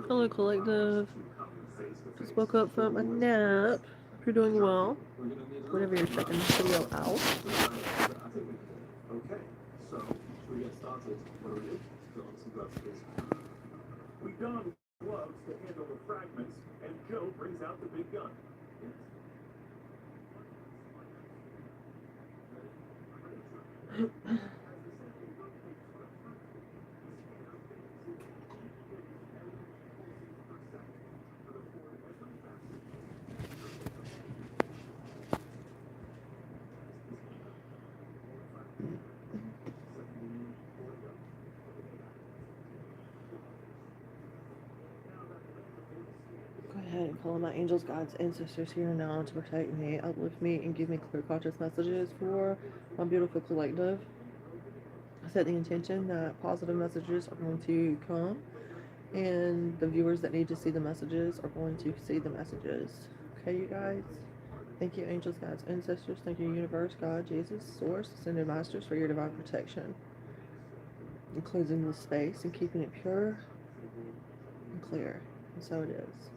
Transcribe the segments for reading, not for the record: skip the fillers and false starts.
Hello, collective. Just woke up from a nap. Hope you're doing well. Whenever you're checking this video out. And calling my angels, guides, ancestors here now to protect me, uplift me, and give me clear conscious messages for my beautiful collective. I set the intention that positive messages are going to come, and the viewers that need to see the messages are going to see the messages. Okay, you guys? Thank you, angels, guides, ancestors. Thank you, universe, God, Jesus, source, ascended masters, for your divine protection, and cleansing the space and keeping it pure and clear. And so it is.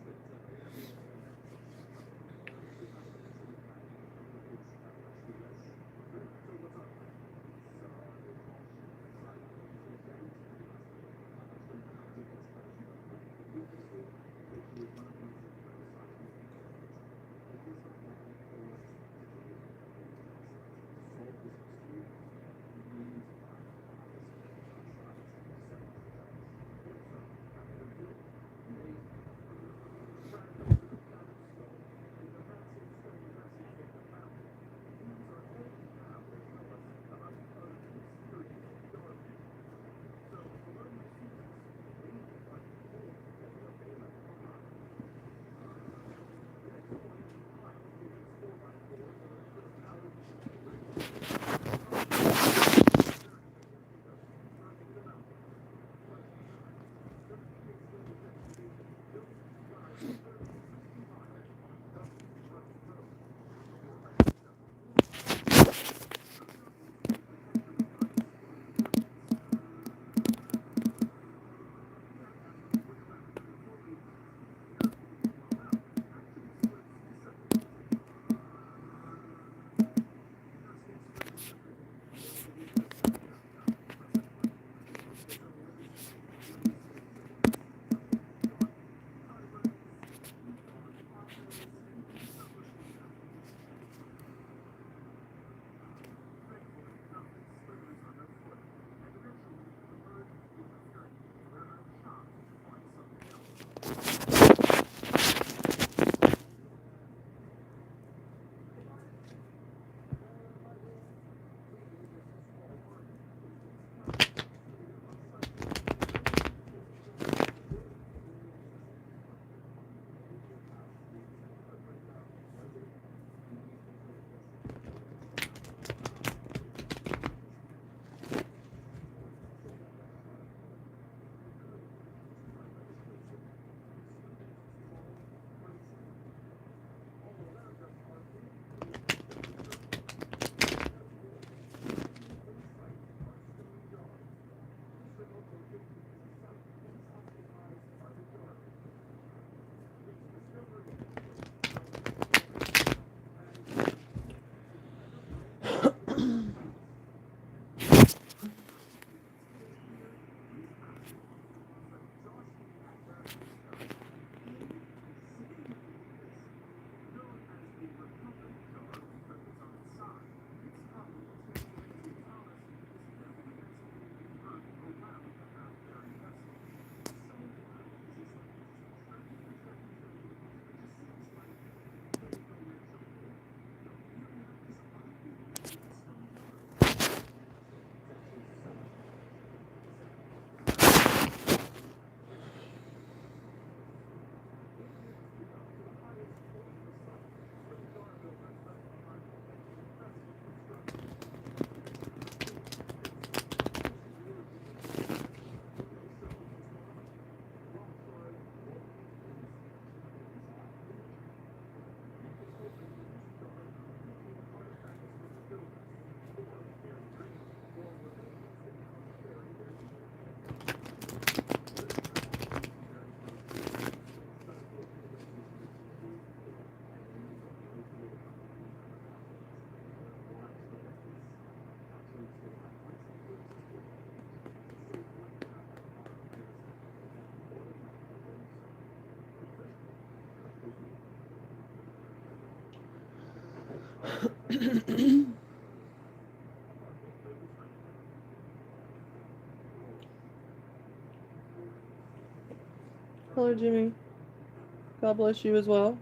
Hello, Jimmy. God bless you as well.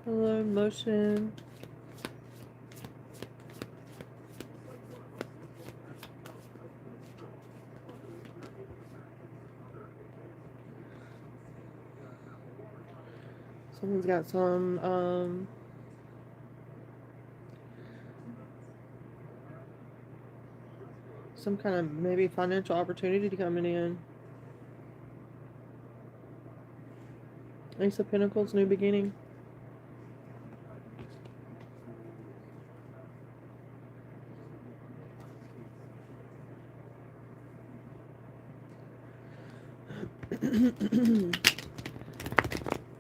Hello, motion. Someone's got some kind of maybe financial opportunity coming in. Ace of Pentacles, new beginning.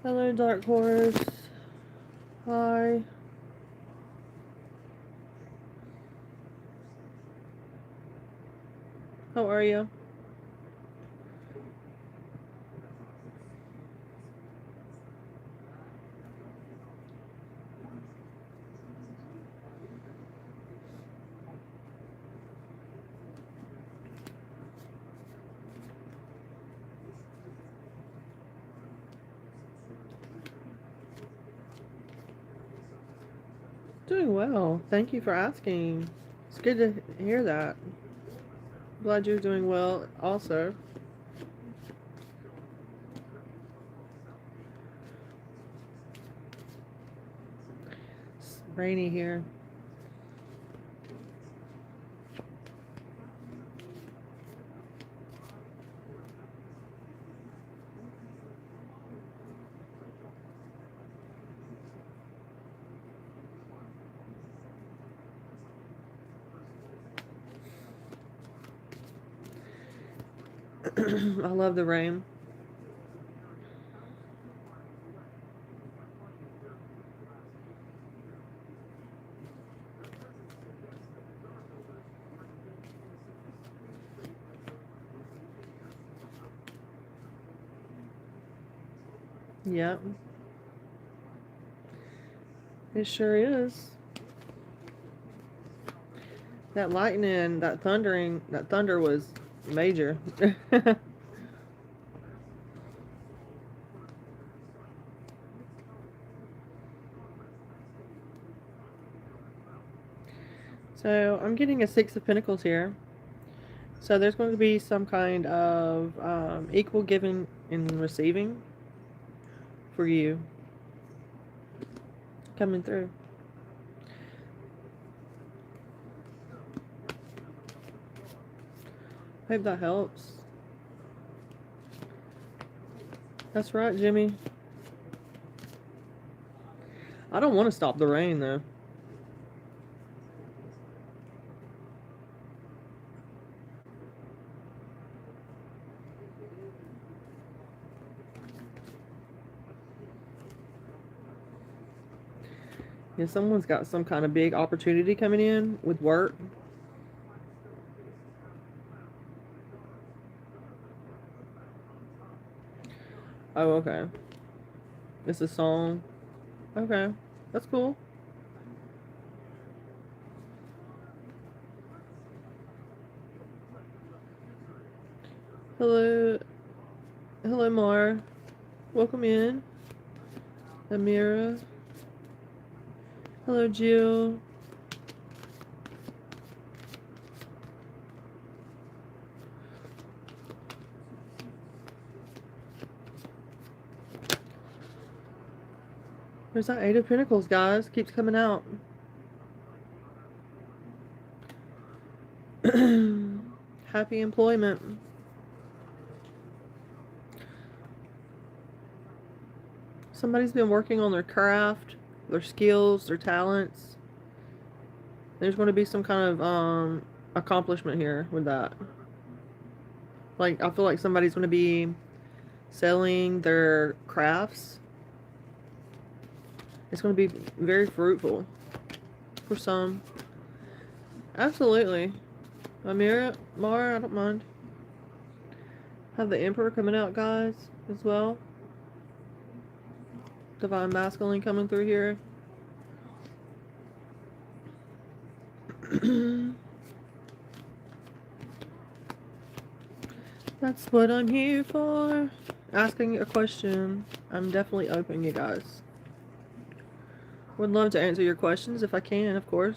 Hello, Dark Horse. Hi. How are you? Doing well. Thank you for asking. It's good to hear that. Glad you're doing well also. It's rainy here. I love the rain. Yep. It sure is. That lightning, that thunder was major. So I'm getting a Six of Pentacles here. So there's going to be some kind of equal giving and receiving for you coming through. Hope that helps. That's right, Jimmy. I don't want to stop the rain, though. Yeah, someone's got some kind of big opportunity coming in with work. Oh, okay. It's a song. Okay. That's cool. Hello. Hello, Mar. Welcome in. Amira. Hello, Jill. There's that Eight of Pentacles, guys. Keeps coming out. Happy employment. Somebody's been working on their craft, their skills, their talents. There's going to be some kind of accomplishment here with that. Like, I feel like somebody's going to be selling their crafts. It's going to be very fruitful for some. Absolutely. Amira, Mara, I don't mind. Have the Emperor coming out, guys, as well. Divine Masculine coming through here. That's what I'm here for. Asking a question. I'm definitely open, you guys. Would love to answer your questions if I can, of course.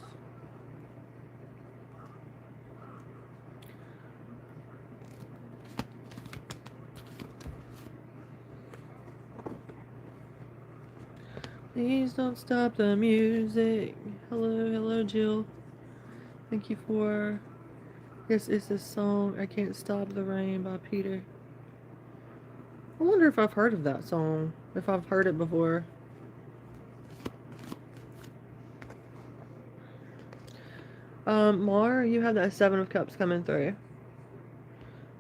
Please don't stop the music. Hello, Jill. Thank you for... This is the song, I Can't Stop the Rain by Peter. I wonder if I've heard of that song. If I've heard it before. Mar, you have that Seven of Cups coming through.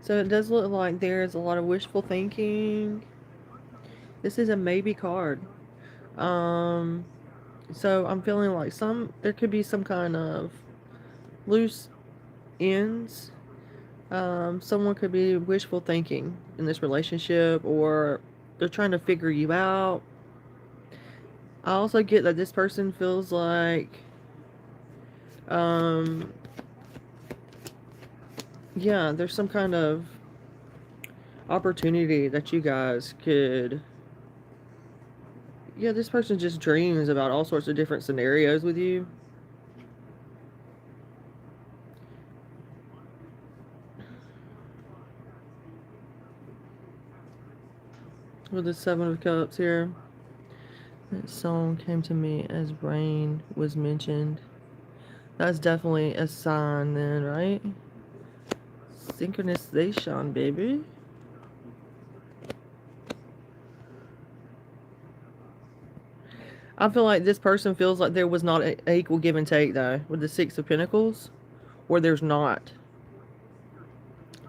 So it does look like there's a lot of wishful thinking. This is a maybe card. So I'm feeling like there could be some kind of loose ends. Someone could be wishful thinking in this relationship, or they're trying to figure you out. I also get that this person feels like, yeah, there's some kind of opportunity that you guys could... Yeah, this person just dreams about all sorts of different scenarios with you. With the Seven of Cups here. That song came to me as rain was mentioned. That's definitely a sign then, right? Synchronization, baby. I feel like this person feels like there was not an equal give and take, though, with the Six of Pentacles. Or there's not.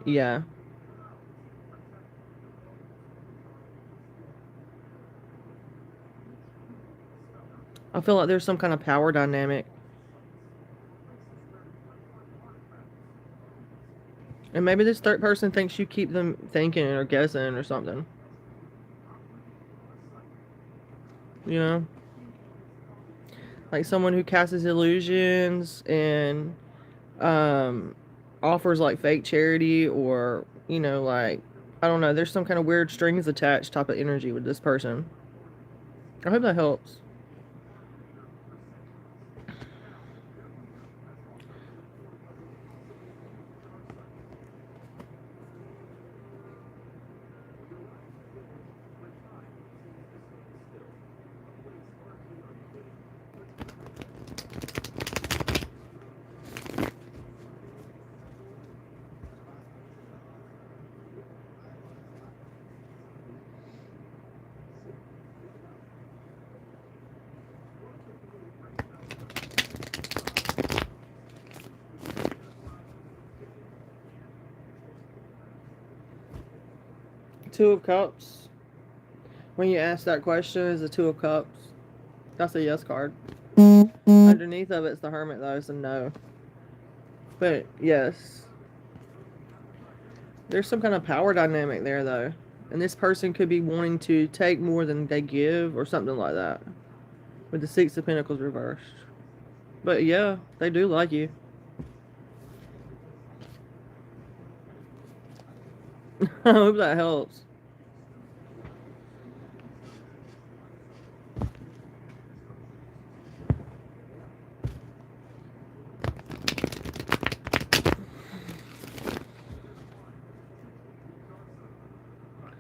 Yeah. I feel like there's some kind of power dynamic. And maybe this third person thinks you keep them thinking or guessing or something. You know? Like someone who casts illusions and offers like fake charity, or, you know, like, I don't know, there's some kind of weird strings attached type of energy with this person. I hope that helps. Two of Cups. When you ask that question, is the Two of Cups. That's a yes card. Underneath of it's the Hermit, though, so no. But yes. There's some kind of power dynamic there, though. And this person could be wanting to take more than they give, or something like that. With the Six of Pentacles reversed. But yeah, they do like you. I hope that helps.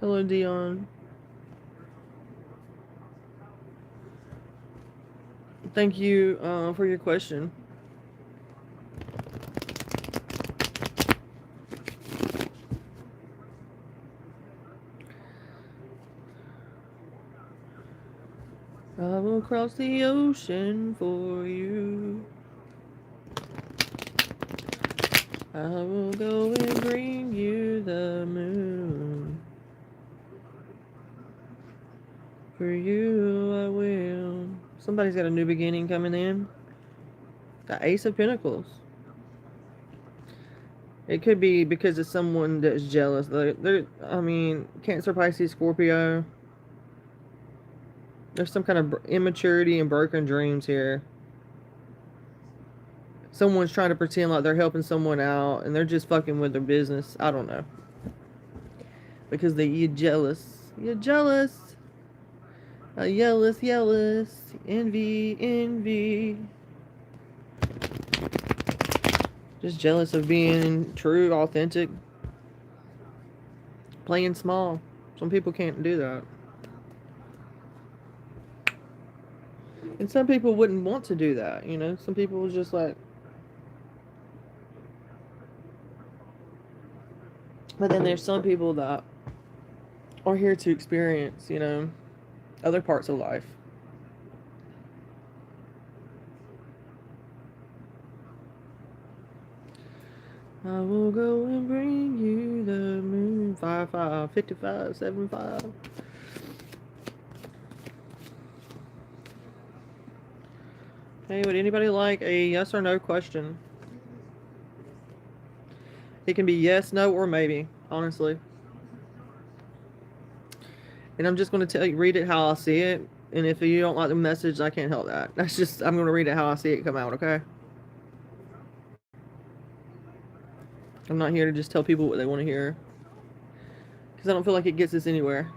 Hello, Dion. Thank you for your question. across the ocean for you. I will go and bring you the moon. For you I will. Somebody's got a new beginning coming in. The Ace of Pentacles. It could be because of someone that's jealous. I mean, Cancer, Pisces, Scorpio. There's some kind of immaturity and broken dreams here. Someone's trying to pretend like they're helping someone out, and they're just fucking with their business. I don't know. Because you're jealous. You're jealous. Jealous. Envy. Just jealous of being true, authentic. Playing small. Some people can't do that. And some people wouldn't want to do that, you know? Some people was just like... But then there's some people that are here to experience, you know, other parts of life. I will go and bring you the moon. 5-5, 55, 7-5. Hey, would anybody like a yes or no question? It can be yes, no, or maybe, honestly. And I'm just going to read it how I see it. And if you don't like the message, I can't help that. That's just, I'm going to read it how I see it come out, okay? I'm not here to just tell people what they want to hear. Because I don't feel like it gets us anywhere.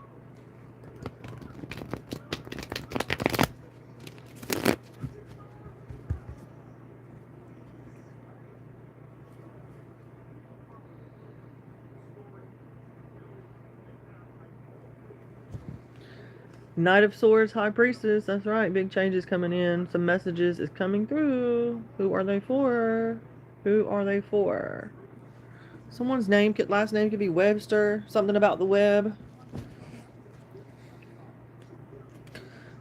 Knight of Swords, High Priestess. That's right. Big changes coming in. Some messages is coming through. Who are they for? Who are they for? Someone's last name could be Webster. Something about the web.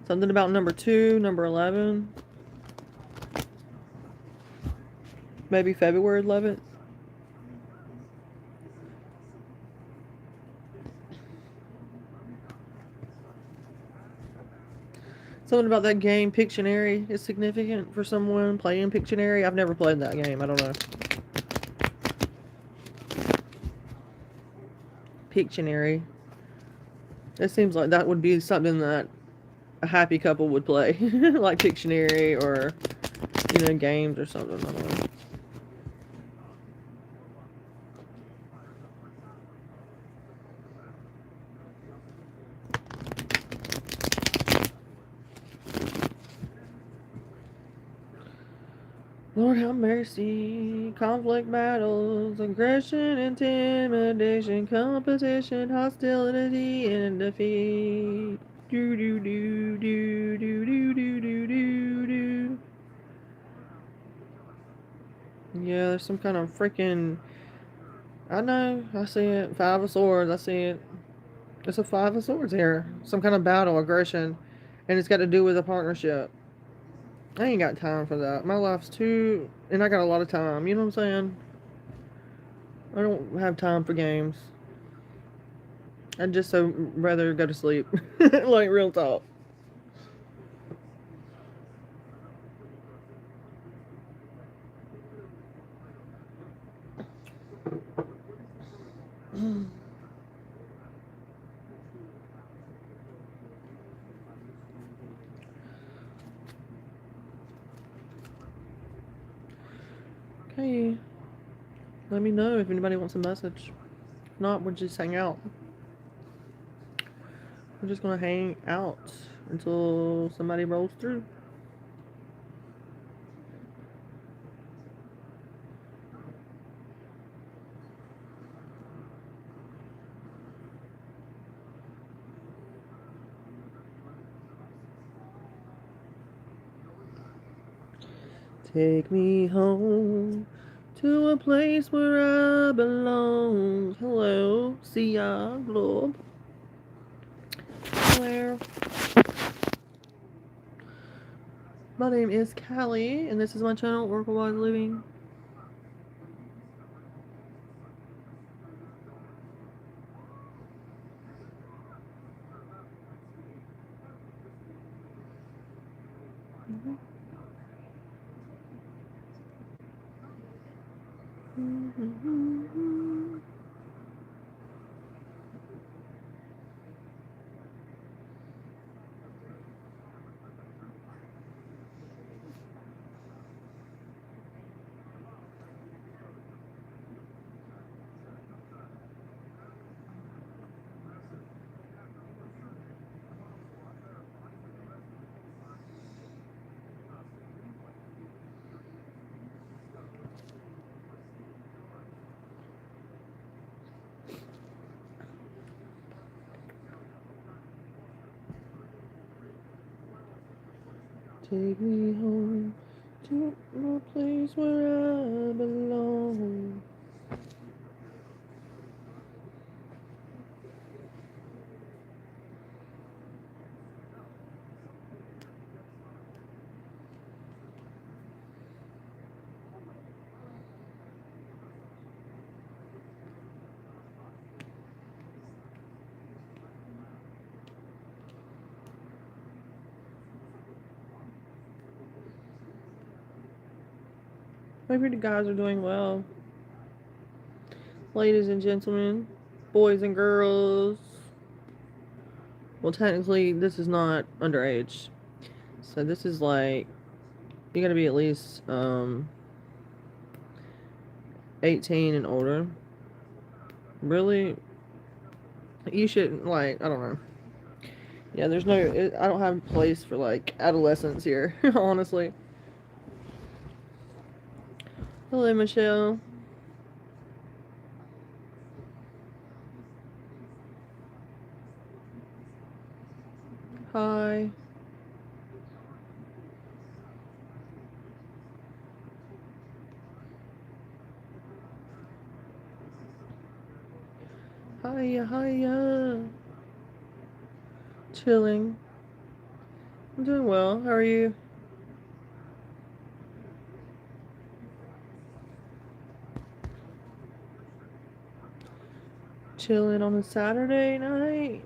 Something about number 2, number 11. Maybe February 11th. Something about that game, Pictionary, is significant for someone playing Pictionary. I've never played that game. I don't know. Pictionary. It seems like that would be something that a happy couple would play. Like Pictionary or, you know, games or something. I don't know. Lord have mercy, conflict, battles, aggression, intimidation, competition, hostility, and defeat. Do do do do do do do do do do. Yeah, there's some kind of freaking... I know, I see it. 5 of Swords, I see it. It's a 5 of Swords here. Some kind of battle, aggression, and it's got to do with a partnership. I ain't got time for that. My life's too... And I got a lot of time. You know what I'm saying? I don't have time for games. I'd just so rather go to sleep. Like, real talk. Okay, let me know if anybody wants a message. If not, we'll just hang out. We're just gonna hang out until somebody rolls through. Take me home to a place where I belong. Hello, see ya, globe. Hello. My name is Callie, and this is my channel, Oracle Wise Living. Take me home to a place where I belong. Maybe the guys are doing well. Ladies and gentlemen, boys and girls. Well, technically, this is not underage. So this is like, you gotta be at least 18 and older. Really? You shouldn't, like, I don't know. Yeah, there's no, I don't have a place for, like, adolescents here, honestly. Hello, Michelle. Hi. Hiya, hiya. Chilling. I'm doing well. How are you? Chilling on a Saturday night.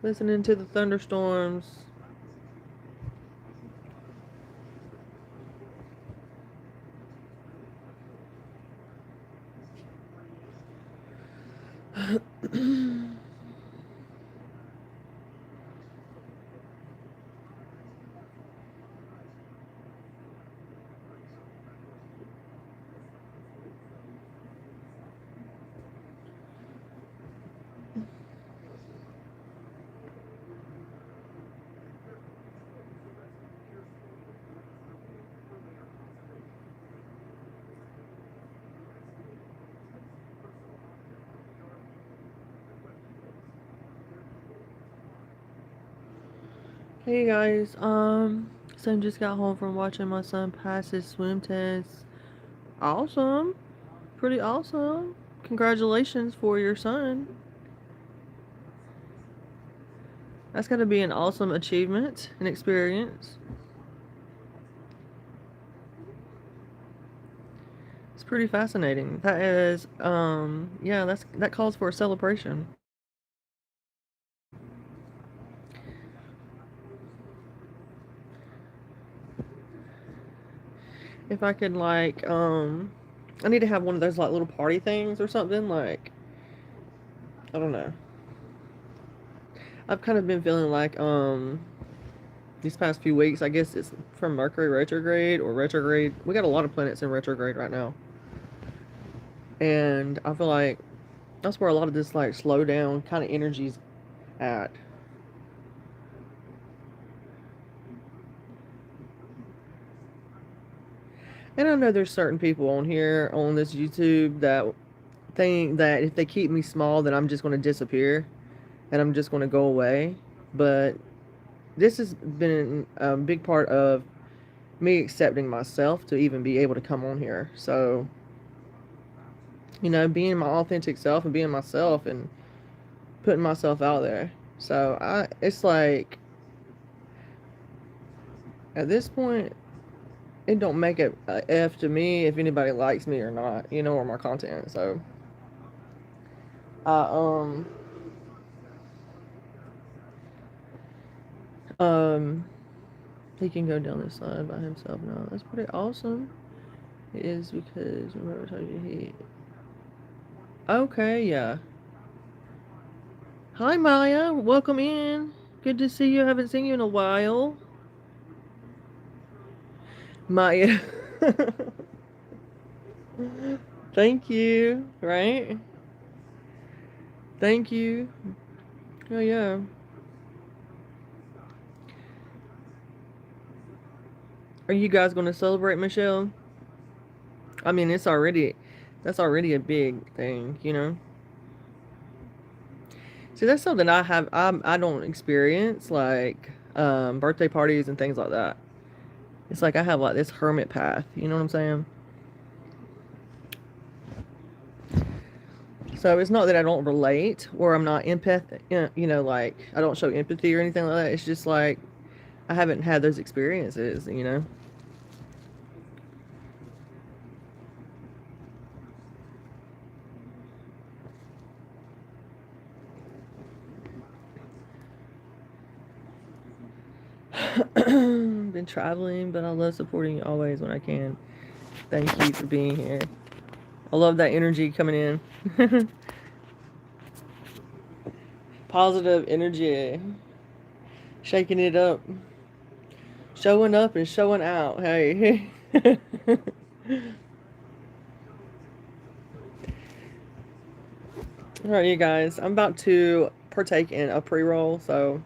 Listening to the thunderstorms. Hey guys, son just got home from watching my son pass his swim test. Awesome. Pretty awesome. Congratulations for your son. That's gotta be an awesome achievement and experience. It's pretty fascinating. That is, yeah, that calls for a celebration. If I could, like, I need to have one of those, like, little party things or something, like, I don't know. I've kind of been feeling like, these past few weeks, I guess it's from Mercury retrograde or retrograde. We got a lot of planets in retrograde right now. And I feel like that's where a lot of this, like, slow down kind of energy's at. And I know there's certain people on here, on this YouTube, that think that if they keep me small, then I'm just going to disappear and I'm just going to go away. But this has been a big part of me accepting myself to even be able to come on here. So, you know, being my authentic self and being myself and putting myself out there. So it's like, at this point, it don't make it a F to me if anybody likes me or not, you know, or my content. So I he can go down this side by himself now. That's pretty awesome. It is, because remember I told you he. Okay, yeah. Hi Maya, welcome in. Good to see you. I haven't seen you in a while. Maya. Thank you, right? Thank you. Oh yeah. Are you guys going to celebrate Michelle? I mean, that's already a big thing, you know. See, that's something I don't experience, like birthday parties and things like that. It's like I have like this hermit path, you know what I'm saying? So it's not that I don't relate or I'm not empath, you know, like I don't show empathy or anything like that. It's just like I haven't had those experiences, you know. Been traveling, but I love supporting you always when I can. Thank you for being here. I love that energy coming in. Positive energy. Shaking it up. Showing up and showing out. Hey. Alright, you guys. I'm about to partake in a pre-roll, so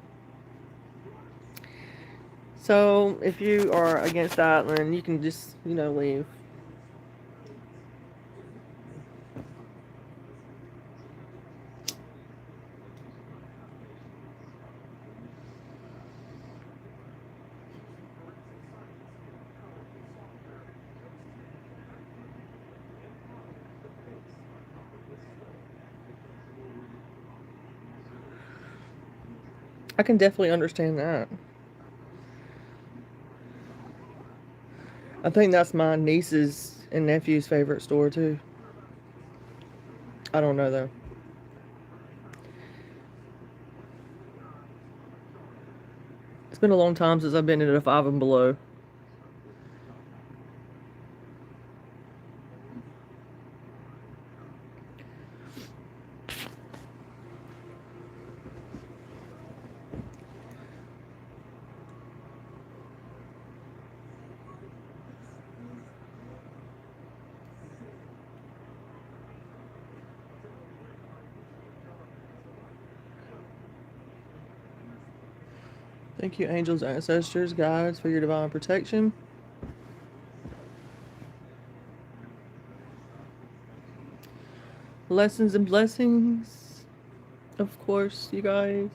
if you are against that, then you can just, you know, leave. I can definitely understand that. I think that's my niece's and nephew's favorite store too. I don't know though. It's been a long time since I've been in a 5 and below. Thank you, angels, ancestors, guides, for your divine protection. Lessons and blessings, of course, you guys.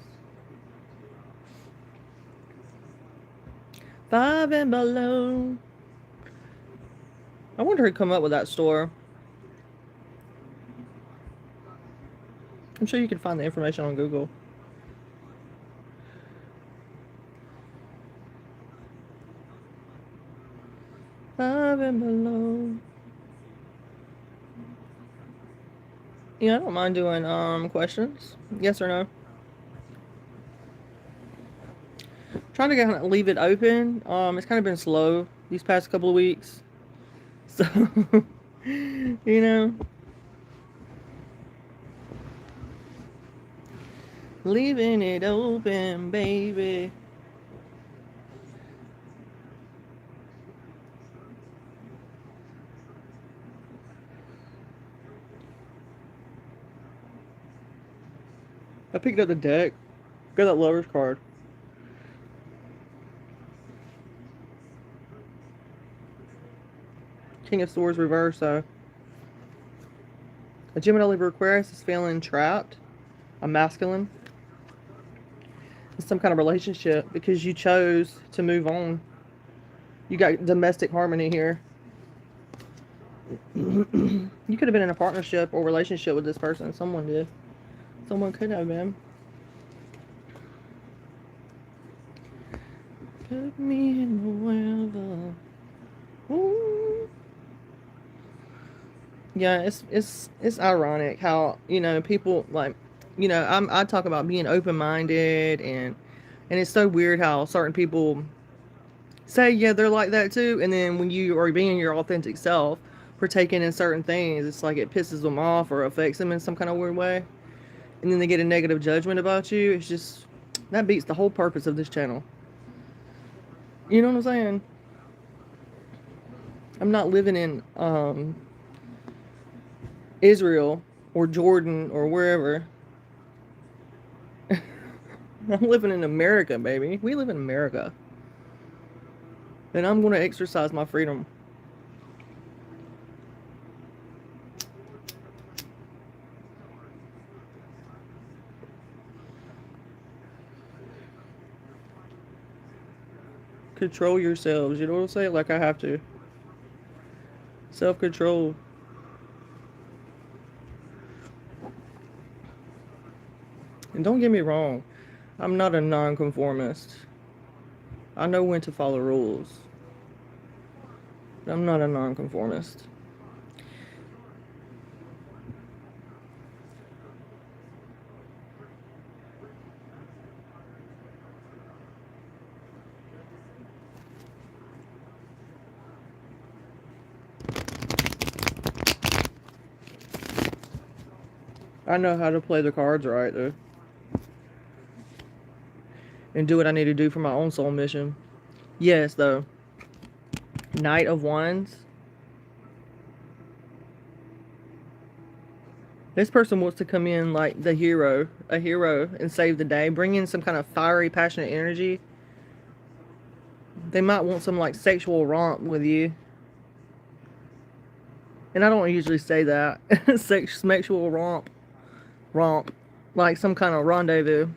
5 and below. I wonder who'd come up with that store. I'm sure you can find the information on Google. Five and below. Yeah, I don't mind doing questions. Yes or no. Trying to kind of leave it open. It's kind of been slow these past couple of weeks. So, you know. Leaving it open, baby. I picked up the deck. Got that lover's card. King of Swords reverse, so. A Gemini Libra Aquarius is feeling trapped. A masculine. It's some kind of relationship because you chose to move on. You got domestic harmony here. You could have been in a partnership or relationship with this person. Someone someone could have been. Put me in the weather. Ooh. Yeah, it's ironic how, you know, people like, you know, I talk about being open-minded, and it's so weird how certain people say, yeah, they're like that too, and then when you are being your authentic self, partaking in certain things, it's like it pisses them off or affects them in some kind of weird way, and then they get a negative judgment about you. It's just, that beats the whole purpose of this channel. You know what I'm saying? I'm not living in Israel or Jordan or wherever. I'm living in America, baby. We live in America. And I'm going to exercise my freedom. Control yourselves. You know what I'm saying? Like I have to. Self-control. And don't get me wrong, I'm not a nonconformist. I know when to follow rules. But I'm not a nonconformist. I know how to play the cards right, though. And do what I need to do for my own soul mission. Yes, though. Knight of Wands. This person wants to come in like the hero, a hero, and save the day. Bring in some kind of fiery, passionate energy. They might want some like sexual romp with you. And I don't usually say that. Sexual romp. Like some kind of rendezvous.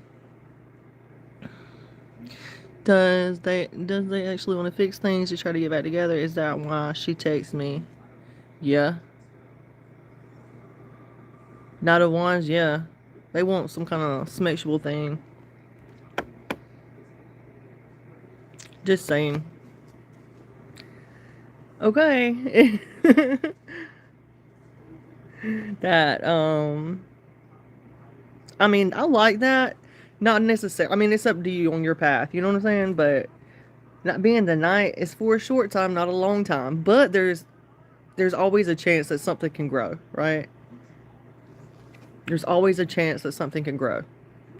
Does they actually want to fix things to try to get back together? Is that why she texts me? Yeah. Knight of Wands, yeah. They want some kind of sexual thing. Just saying. Okay. That, I mean, I like that. Not necessarily. I mean, it's up to you on your path. You know what I'm saying? But not being the knight is for a short time, not a long time. But there's always a chance that something can grow, right? There's always a chance that something can grow.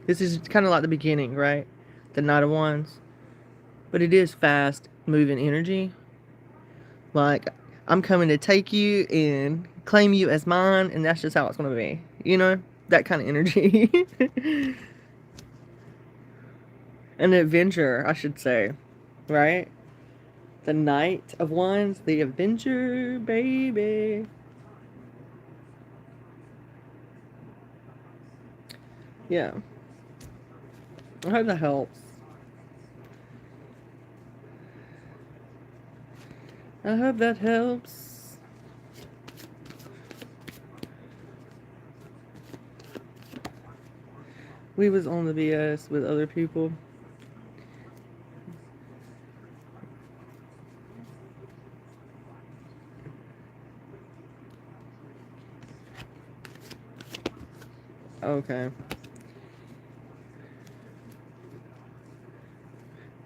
This is kind of like the beginning, right? The Knight of Wands. But it is fast moving energy. Like, I'm coming to take you and claim you as mine, and that's just how it's going to be. You know? That kind of energy. An adventure, I should say. Right? The Knight of Wands, the adventure, baby. Yeah. I hope that helps. I hope that helps. We was on the BS with other people. Okay.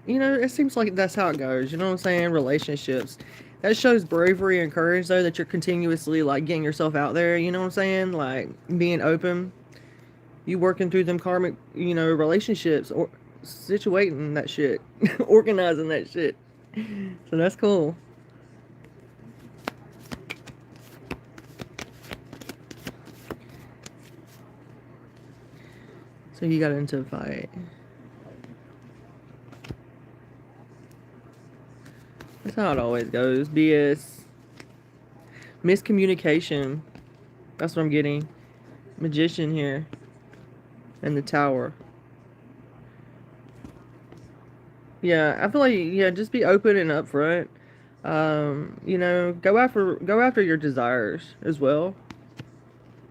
You know, it seems like that's how it goes. You know what I'm saying? Relationships. That shows bravery and courage, though, that you're continuously, like, getting yourself out there. You know what I'm saying? Like, being open. You working through them karmic, you know, relationships. Or situating that shit. Organizing that shit. So that's cool. So you got into a fight. That's how it always goes. BS. Miscommunication. That's what I'm getting. Magician here. And the Tower. Yeah, I feel like, yeah, just be open and upfront. You know, go after your desires as well.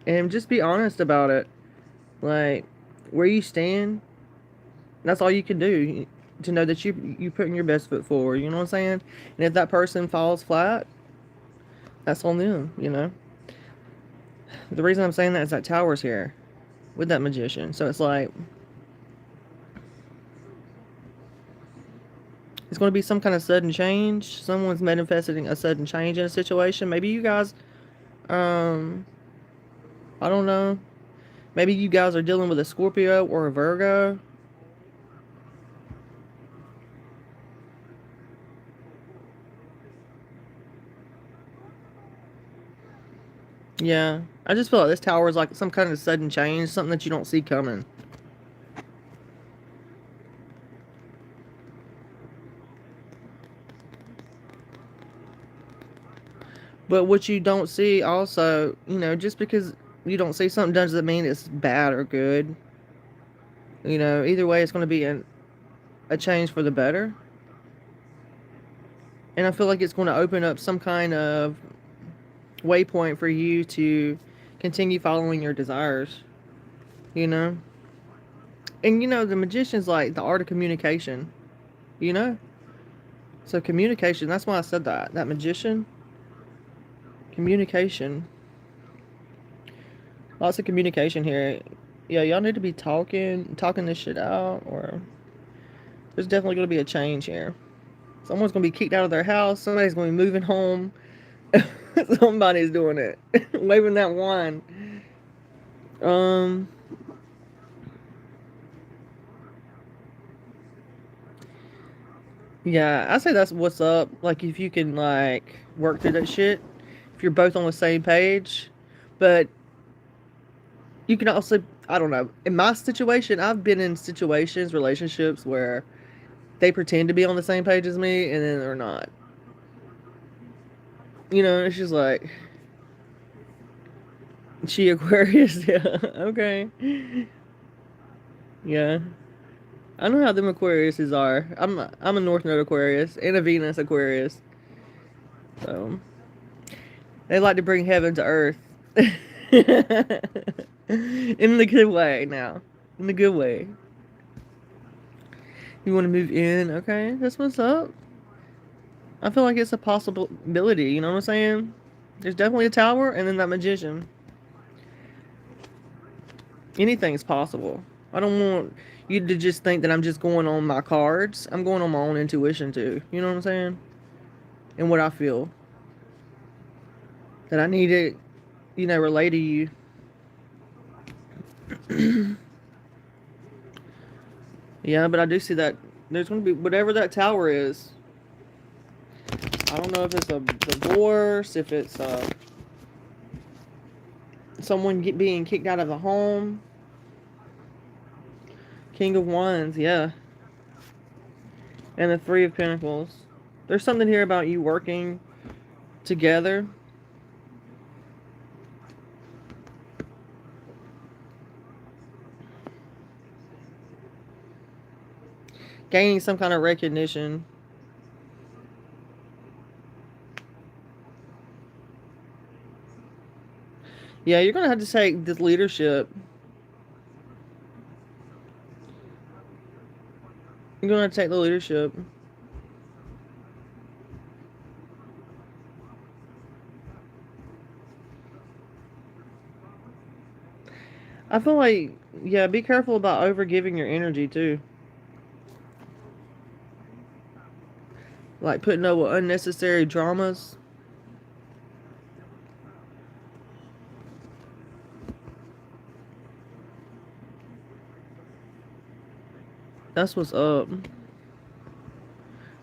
And just be honest about it. Like, where you stand, that's all you can do to know that you putting your best foot forward. You know what I'm saying? And if that person falls flat, that's on them. You know. The reason I'm saying that is that Tower's here with that Magician. So it's like it's going to be some kind of sudden change. Someone's manifesting a sudden change in a situation. Maybe you guys, I don't know. Maybe you guys are dealing with a Scorpio or a Virgo. Yeah, I just feel like this Tower is like some kind of sudden change, something that you don't see coming. But what you don't see also, you know, just because you don't see something doesn't mean it's bad or good. You know, either way, it's going to be a change for the better. And I feel like it's going to open up some kind of waypoint for you to continue following your desires, you know? And, you know, the Magician's like the art of communication, you know? So communication, that's why I said that. That Magician, communication. Lots of communication here. Yeah, y'all need to be talking this shit out, or there's definitely going to be a change here. Someone's going to be kicked out of their house. Somebody's going to be moving home. Somebody's doing it. Waving that wand. Yeah, I say that's what's up. Like, if you can, like, work through that shit. If you're both on the same page. But you can also, I don't know. In my situation, I've been in situations, relationships where they pretend to be on the same page as me, and then they're not. You know, it's just like, she Aquarius, yeah, okay. Yeah. I know how them Aquariuses are. I'm a North Node Aquarius and a Venus Aquarius. So they like to bring heaven to earth. In the good way now. In the good way. You want to move in? Okay, that's what's up. I feel like it's a possibility, you know what I'm saying? There's definitely a Tower and then that Magician. Anything's possible. I don't want you to just think that I'm just going on my cards. I'm going on my own intuition too. You know what I'm saying? And what I feel. That I need to, you know, relay to you. Yeah, but I do see that there's going to be whatever that Tower is. I don't know if it's a divorce, if it's someone being kicked out of the home. King of Wands, yeah. And the Three of Pentacles. There's something here about you working together. Gaining some kind of recognition. Yeah, you're going to have to take this leadership. You're going to take the leadership. I feel like, yeah, be careful about overgiving your energy too. Like putting up with unnecessary dramas. That's what's up.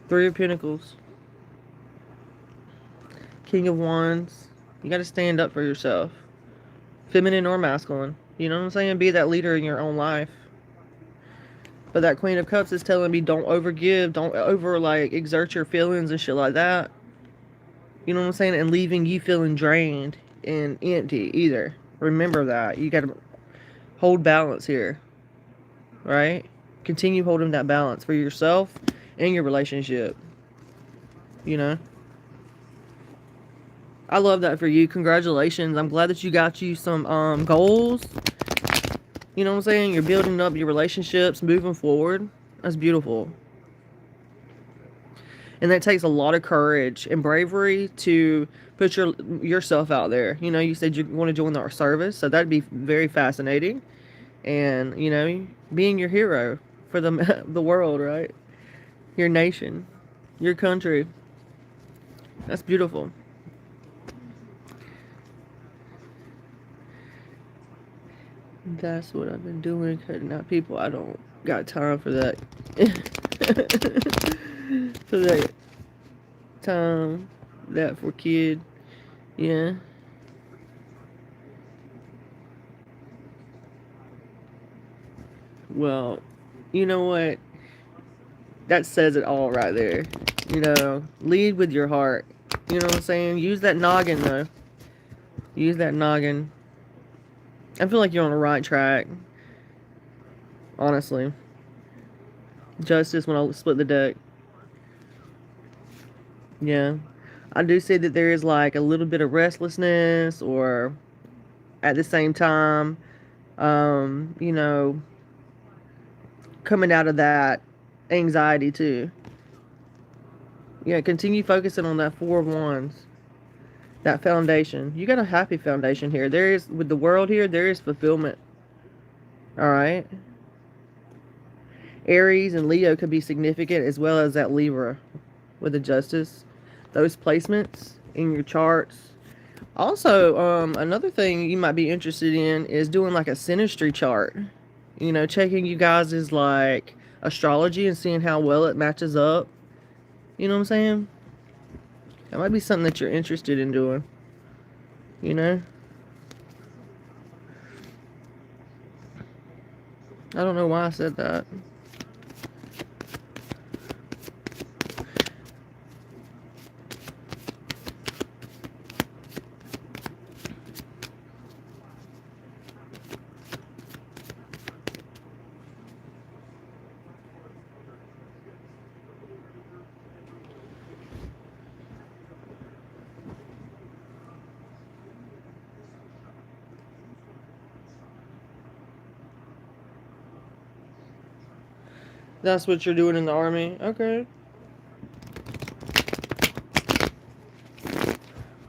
Three of Pentacles. King of Wands. You got to stand up for yourself. Feminine or masculine. You know what I'm saying? Be that leader in your own life. But that Queen of Cups is telling me don't overgive. Don't over, like, exert your feelings and shit like that. You know what I'm saying? And leaving you feeling drained and empty either. Remember that. You got to hold balance here. Right? Continue holding that balance for yourself and your relationship. You know? I love that for you. Congratulations. I'm glad that you got you some goals. You know what I'm saying? You're building up your relationships, moving forward. That's beautiful. And that takes a lot of courage and bravery to put yourself out there. You know, you said you want to join our service, so that'd be very fascinating. And, you know, being your hero for the the world, right? Your nation, your country. That's beautiful. That's what I've been doing, cutting out people. I don't got time for that. For that time, that for kid. Yeah. Well, you know what? That says it all right there. You know, lead with your heart. You know what I'm saying? Use that noggin, though. Use that noggin. I feel like you're on the right track. Honestly. Justice when I split the deck. Yeah. I do see that there is like a little bit of restlessness, or at the same time, you know, coming out of that anxiety too. Yeah, continue focusing on that Four of Wands. That foundation. You got a happy foundation here. There is, with the world here, there is fulfillment. Alright? Aries and Leo could be significant, as well as that Libra with the Justice. Those placements in your charts. Also, another thing you might be interested in is doing like a synastry chart. You know, checking you guys' like astrology and seeing how well it matches up. You know what I'm saying? That might be something that you're interested in doing. You know? I don't know why I said that. That's what you're doing in the army? Okay.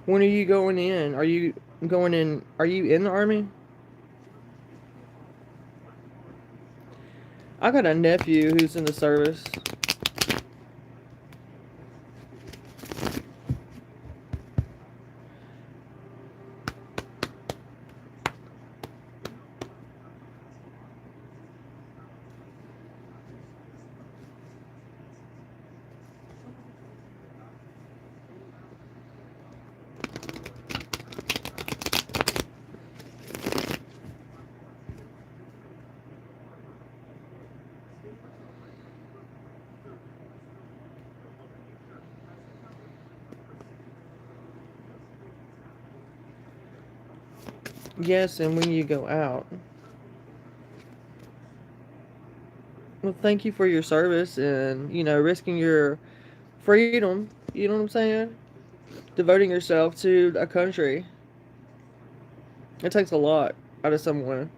When are you going in? Are you going in? Are you in the army? I got a nephew who's in the service. Yes, and when you go out. Well, thank you for your service and, you know, risking your freedom. You know what I'm saying? Devoting yourself to a country. It takes a lot out of someone.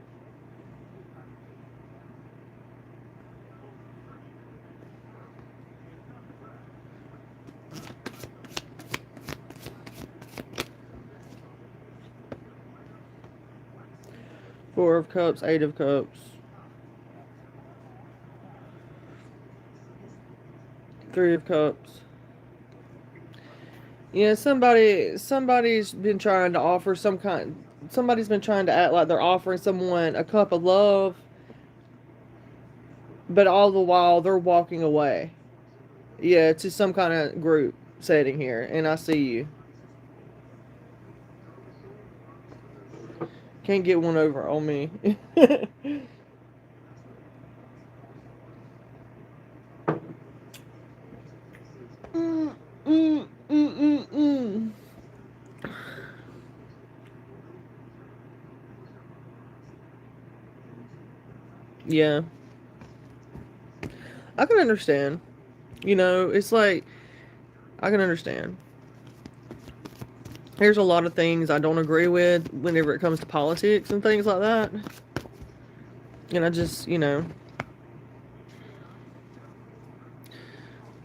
Four of Cups, Eight of Cups. Three of Cups. Yeah, somebody's been trying to offer somebody's been trying to act like they're offering someone a cup of love, but all the while they're walking away. Yeah, to some kind of group setting here, and I see you. Can't get one over on me. mm, mm, mm, mm. Yeah. I can understand. You know, it's like, I can understand. There's a lot of things I don't agree with whenever it comes to politics and things like that. And I just,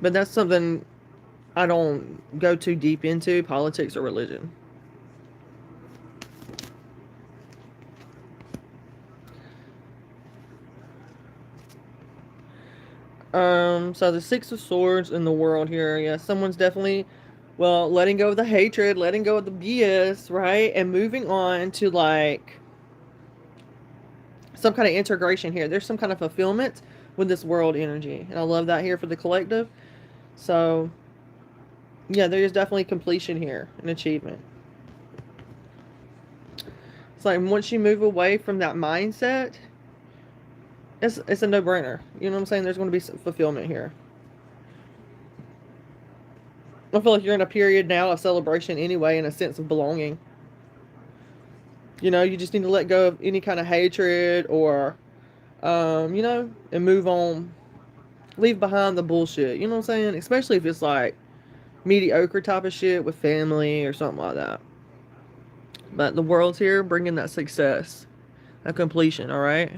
but that's something I don't go too deep into, politics or religion. So the Six of Swords in the world here, yeah, someone's definitely, well, letting go of the hatred, letting go of the BS, right? And moving on to like some kind of integration here. There's some kind of fulfillment with this world energy. And I love that here for the collective. So, yeah, there is definitely completion here, an achievement. It's like once you move away from that mindset, it's a no-brainer. You know what I'm saying? There's going to be some fulfillment here. I feel like you're in a period now of celebration anyway, and a sense of belonging. You just need to let go of any kind of hatred or, and move on. Leave behind the bullshit. You know what I'm saying? Especially if it's like mediocre type of shit with family or something like that. But the world's here bringing that success, that completion, all right?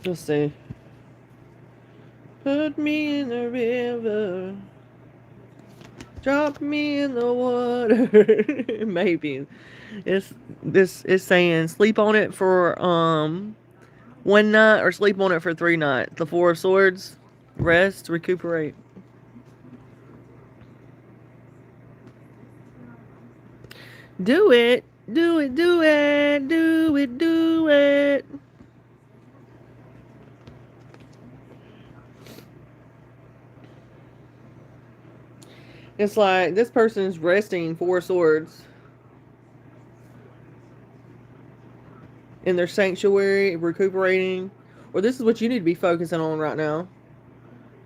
Let's see. Put me in the river. Drop me in the water. Maybe. This is saying sleep on it for 1 night or sleep on it for 3 nights. The Four of Swords. Rest, recuperate. Do it. Do it, do it, do it, do it. It's like this person's resting Four Swords in their sanctuary, recuperating. Or this is what you need to be focusing on right now.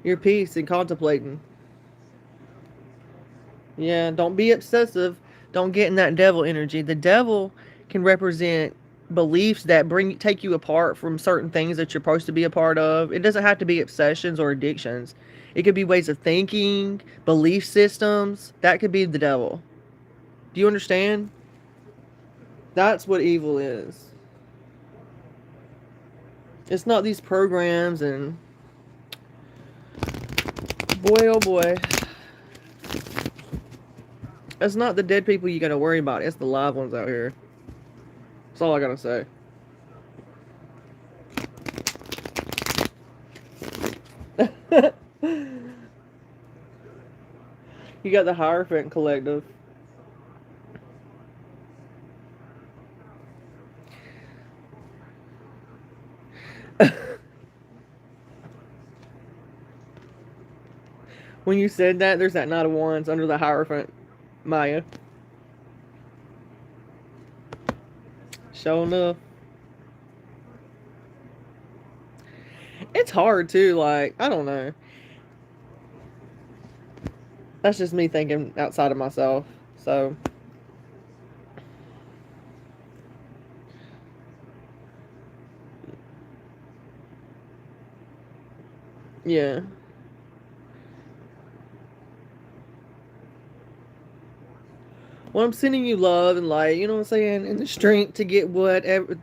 Your peace and contemplating. Yeah, don't be obsessive. Don't get in that devil energy. The devil can represent beliefs that take you apart from certain things that you're supposed to be a part of. It doesn't have to be obsessions or addictions. It could be ways of thinking, belief systems. That could be the devil. Do you understand? That's what evil is. It's not these programs and boy, oh boy. It's not the dead people you gotta worry about. It's the live ones out here. That's all I gotta say. You got the Hierophant collective. When you said that, there's that Knight of Wands under the Hierophant, Maya. Sure enough. It's hard too, like, I don't know. That's just me thinking outside of myself, so. Yeah. Well, I'm sending you love and light, you know what I'm saying? And the strength to get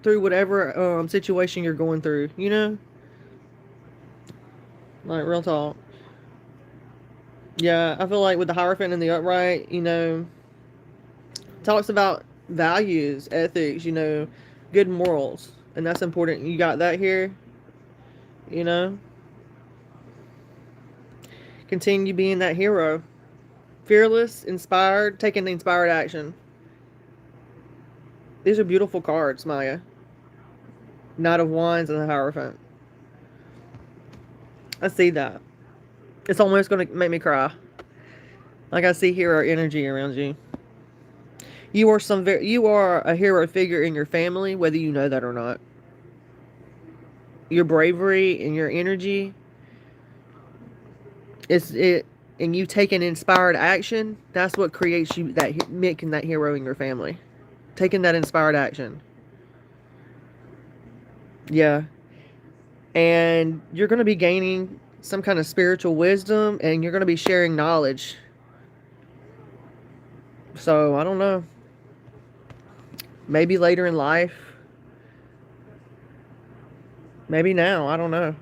through whatever situation you're going through, you know? Like, real talk. Yeah, I feel like with the Hierophant and the Upright, talks about values, ethics, good morals. And that's important. You got that here, you know? Continue being that hero. Fearless, inspired, taking the inspired action. These are beautiful cards, Maya. Knight of Wands and the Hierophant. I see that. It's almost going to make me cry. Like I see hero energy around you. You are a hero figure in your family, whether you know that or not. Your bravery and your energy and you taking inspired action, that's what creates you making that hero in your family. Taking that inspired action. Yeah. And you're going to be gaining some kind of spiritual wisdom, and you're going to be sharing knowledge. So, I don't know. Maybe later in life. Maybe now. I don't know.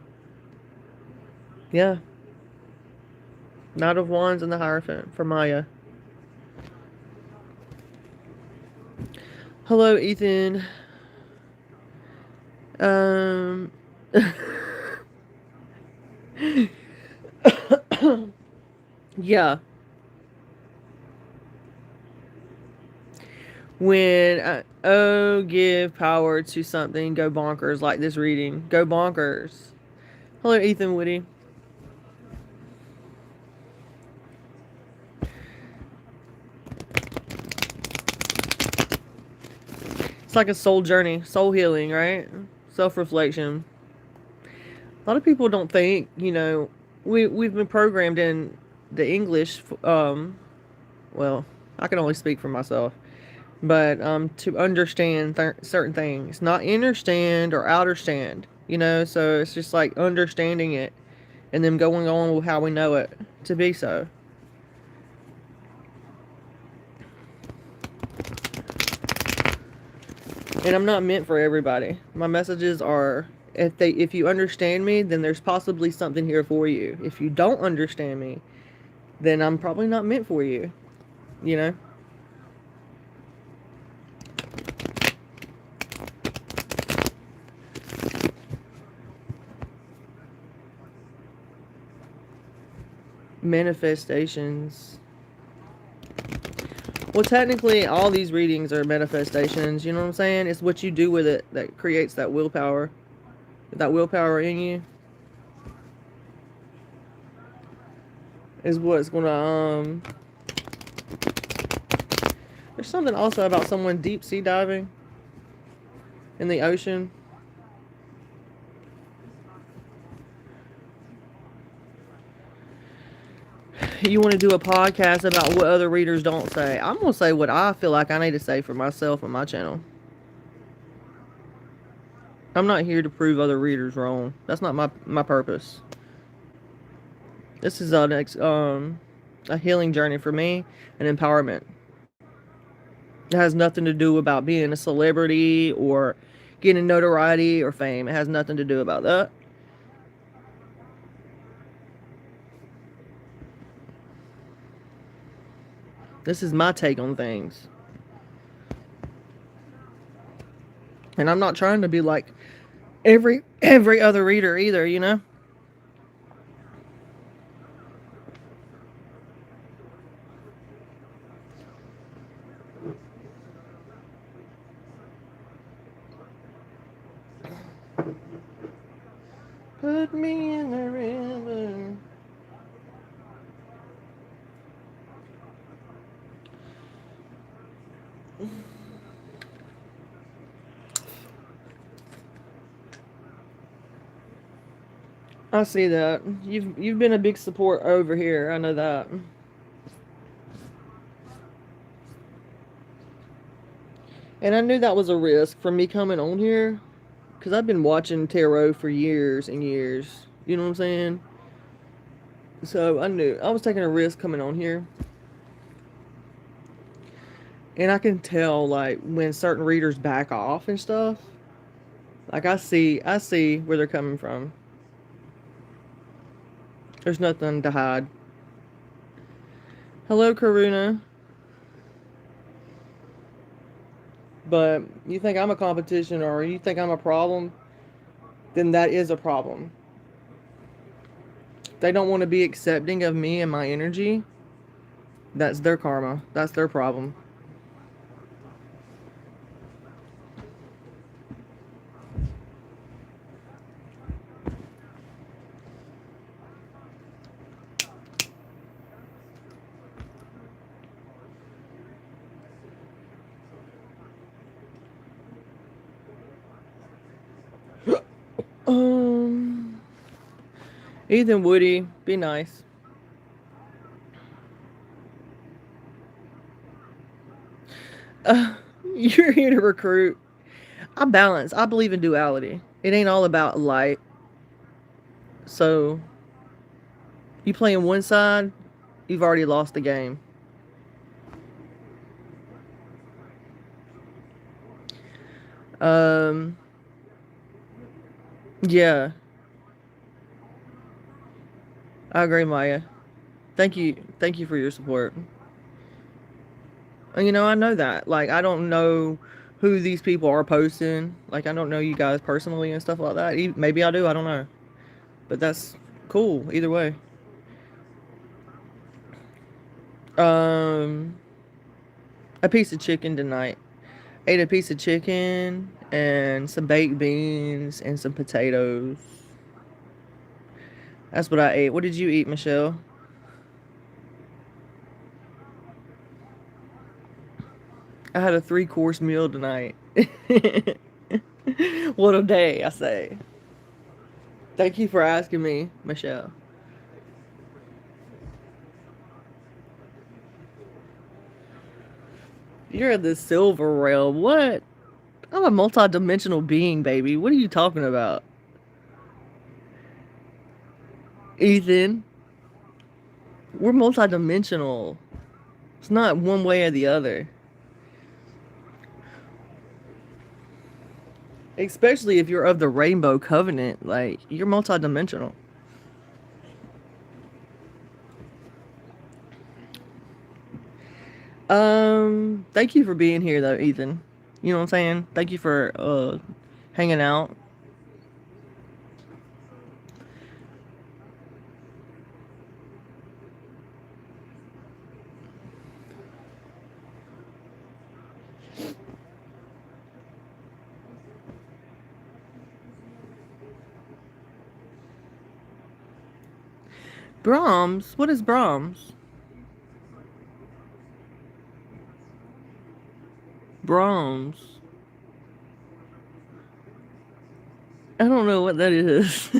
Yeah. Knight of Wands and the Hierophant for Maya. Hello, Ethan. Yeah. When give power to something, go bonkers, like this reading. Go bonkers. Hello, Ethan Woody. It's like a soul journey, soul healing, right? Self-reflection. A lot of people don't think, you know, we've been programmed in the English, well, I can only speak for myself, but to understand certain things, not understand or understand, you know, so it's just like understanding it and then going on with how we know it to be so. And I'm not meant for everybody. My messages are, if you understand me, then there's possibly something here for you. If you don't understand me, then I'm probably not meant for you. You know? Manifestations. Well, technically, all these readings are manifestations. You know what I'm saying? It's what you do with it that creates that willpower. That willpower in you is what's gonna, there's something also about someone deep sea diving in the ocean. You want to do a podcast about what other readers don't say. I'm going to say what I feel like I need to say for myself and my channel. I'm not here to prove other readers wrong. That's not my purpose. This is a healing journey for me, and empowerment. It has nothing to do about being a celebrity or getting notoriety or fame. It has nothing to do about that. This is my take on things. And I'm not trying to be like every other reader either, you know? Put me in the river. I see that. You've been a big support over here. I know that. And I knew that was a risk for me coming on here, because I've been watching tarot for years and years. You know what I'm saying? So I knew I was taking a risk coming on here. And I can tell, like, when certain readers back off and stuff. Like, I see where they're coming from. There's nothing to hide. Hello, Karuna. But you think I'm a competition or you think I'm a problem, then that is a problem. They don't want to be accepting of me and my energy. That's their karma. That's their problem. Ethan Woody, be nice. You're here to recruit. I balance. I believe in duality. It ain't all about light. So, You playing one side, you've already lost the game. Yeah, I agree, Maya. Thank you for your support. And, you know, I know that. Like, I don't know who these people are posting. Like, I don't know you guys personally and stuff like that. Maybe I do, I don't know. But that's cool, either way. Um, a piece of chicken tonight. Ate a piece of chicken and some baked beans and some potatoes. That's what I ate. What did you eat, Michelle? I had a 3-course meal tonight. What a day, I say. Thank you for asking me, Michelle. You're in the silver realm. What? I'm a multi-dimensional being, baby. What are you talking about? Ethan, we're multi-dimensional. It's not one way or the other. Especially if you're of the Rainbow Covenant. Like, you're multi-dimensional. Thank you for being here though, Ethan. You know what I'm saying? Thank you for hanging out. Brahms? What is Brahms? Brahms. I don't know what that is.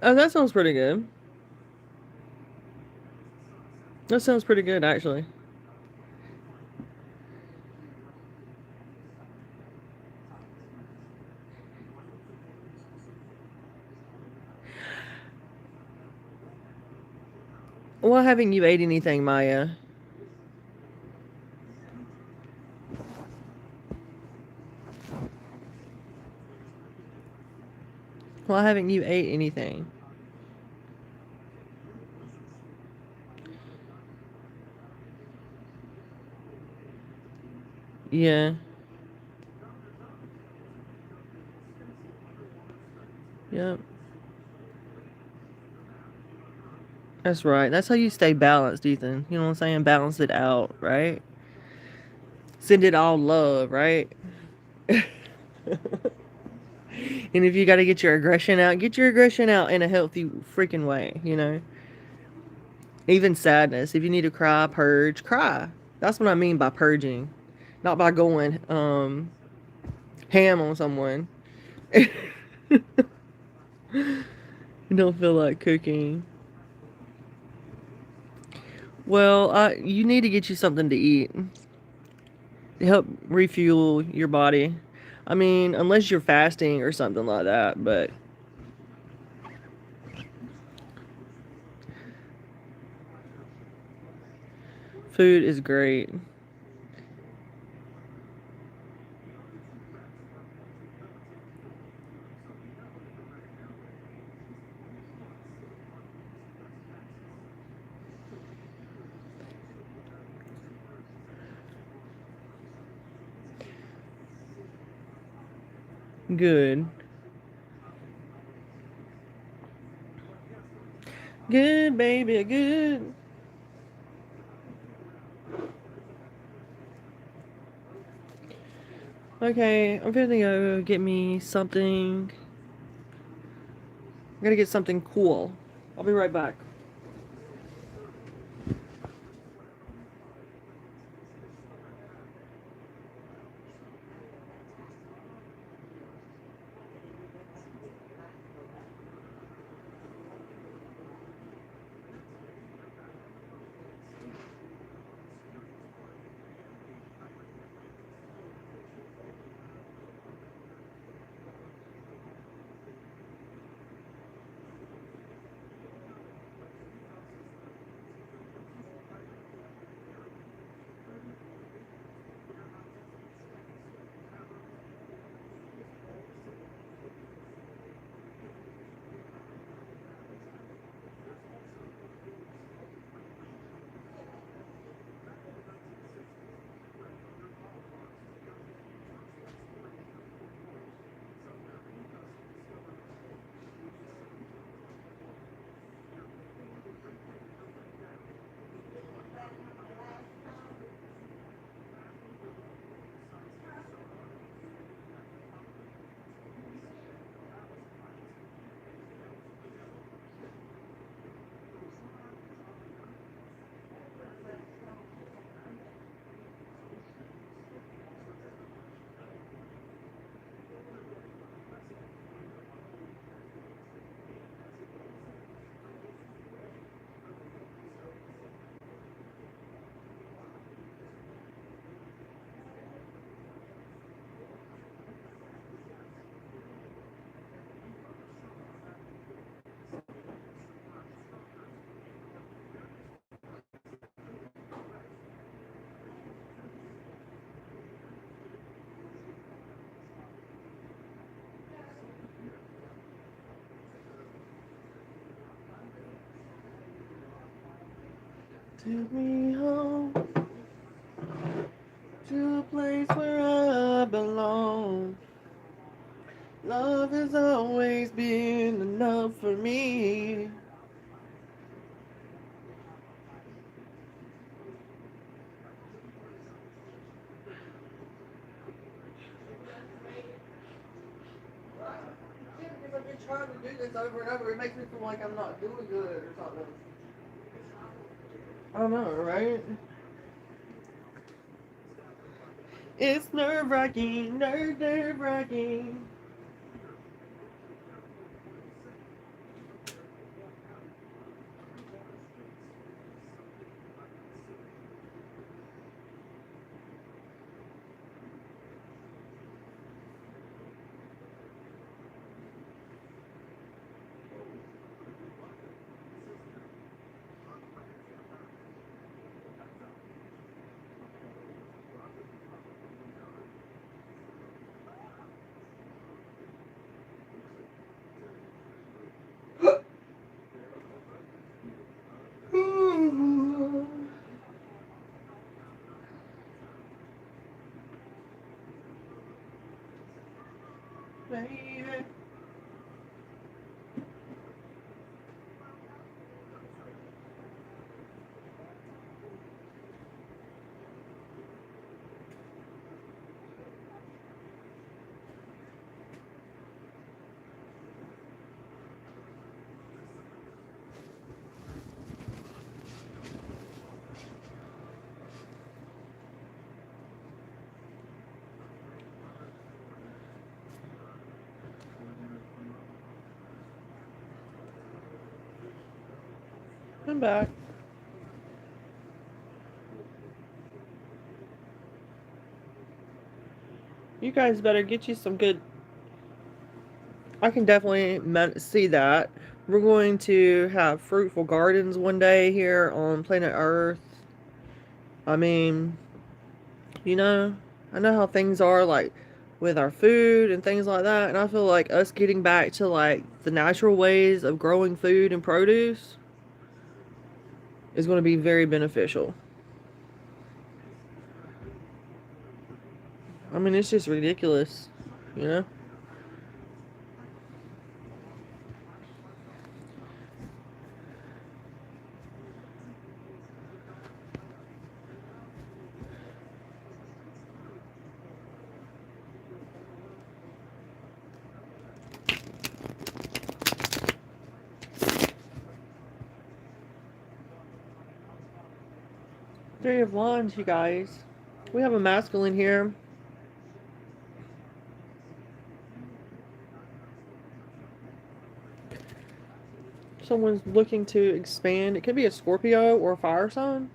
Oh, that sounds pretty good. That sounds pretty good, actually. Why haven't you ate anything, Maya? Why haven't you ate anything? Yeah. Yep. That's right. That's how you stay balanced, Ethan. You know what I'm saying? Balance it out, right? Send it all love, right? And if you got to get your aggression out in a healthy freaking way, you know? Even sadness. If you need to cry, purge, cry. That's what I mean by purging. Not by going ham on someone. You don't feel like cooking. Well, you need to get you something to eat to help refuel your body. I mean, unless you're fasting or something like that, but food is great. Good. Good, baby, good. Okay, I'm gonna go get me something. I'm gonna get something cool. I'll be right back. Take me home to a place where I belong. Love has always been enough for me. Because I've been trying to do this over and over, it makes me feel like I'm not doing good or something. I don't know, right? It's nerve-wracking, nerve-wracking. Baby. I'm back. You guys better get you some good. I can definitely see that. We're going to have fruitful gardens one day here on planet Earth. I mean, you know, I know how things are like with our food and things like that. And I feel like us getting back to like the natural ways of growing food and produce is going to be very beneficial. I mean, it's just ridiculous, you know? Three of Wands, you guys. We have a masculine here. Someone's looking to expand. It could be a Scorpio or a fire sign.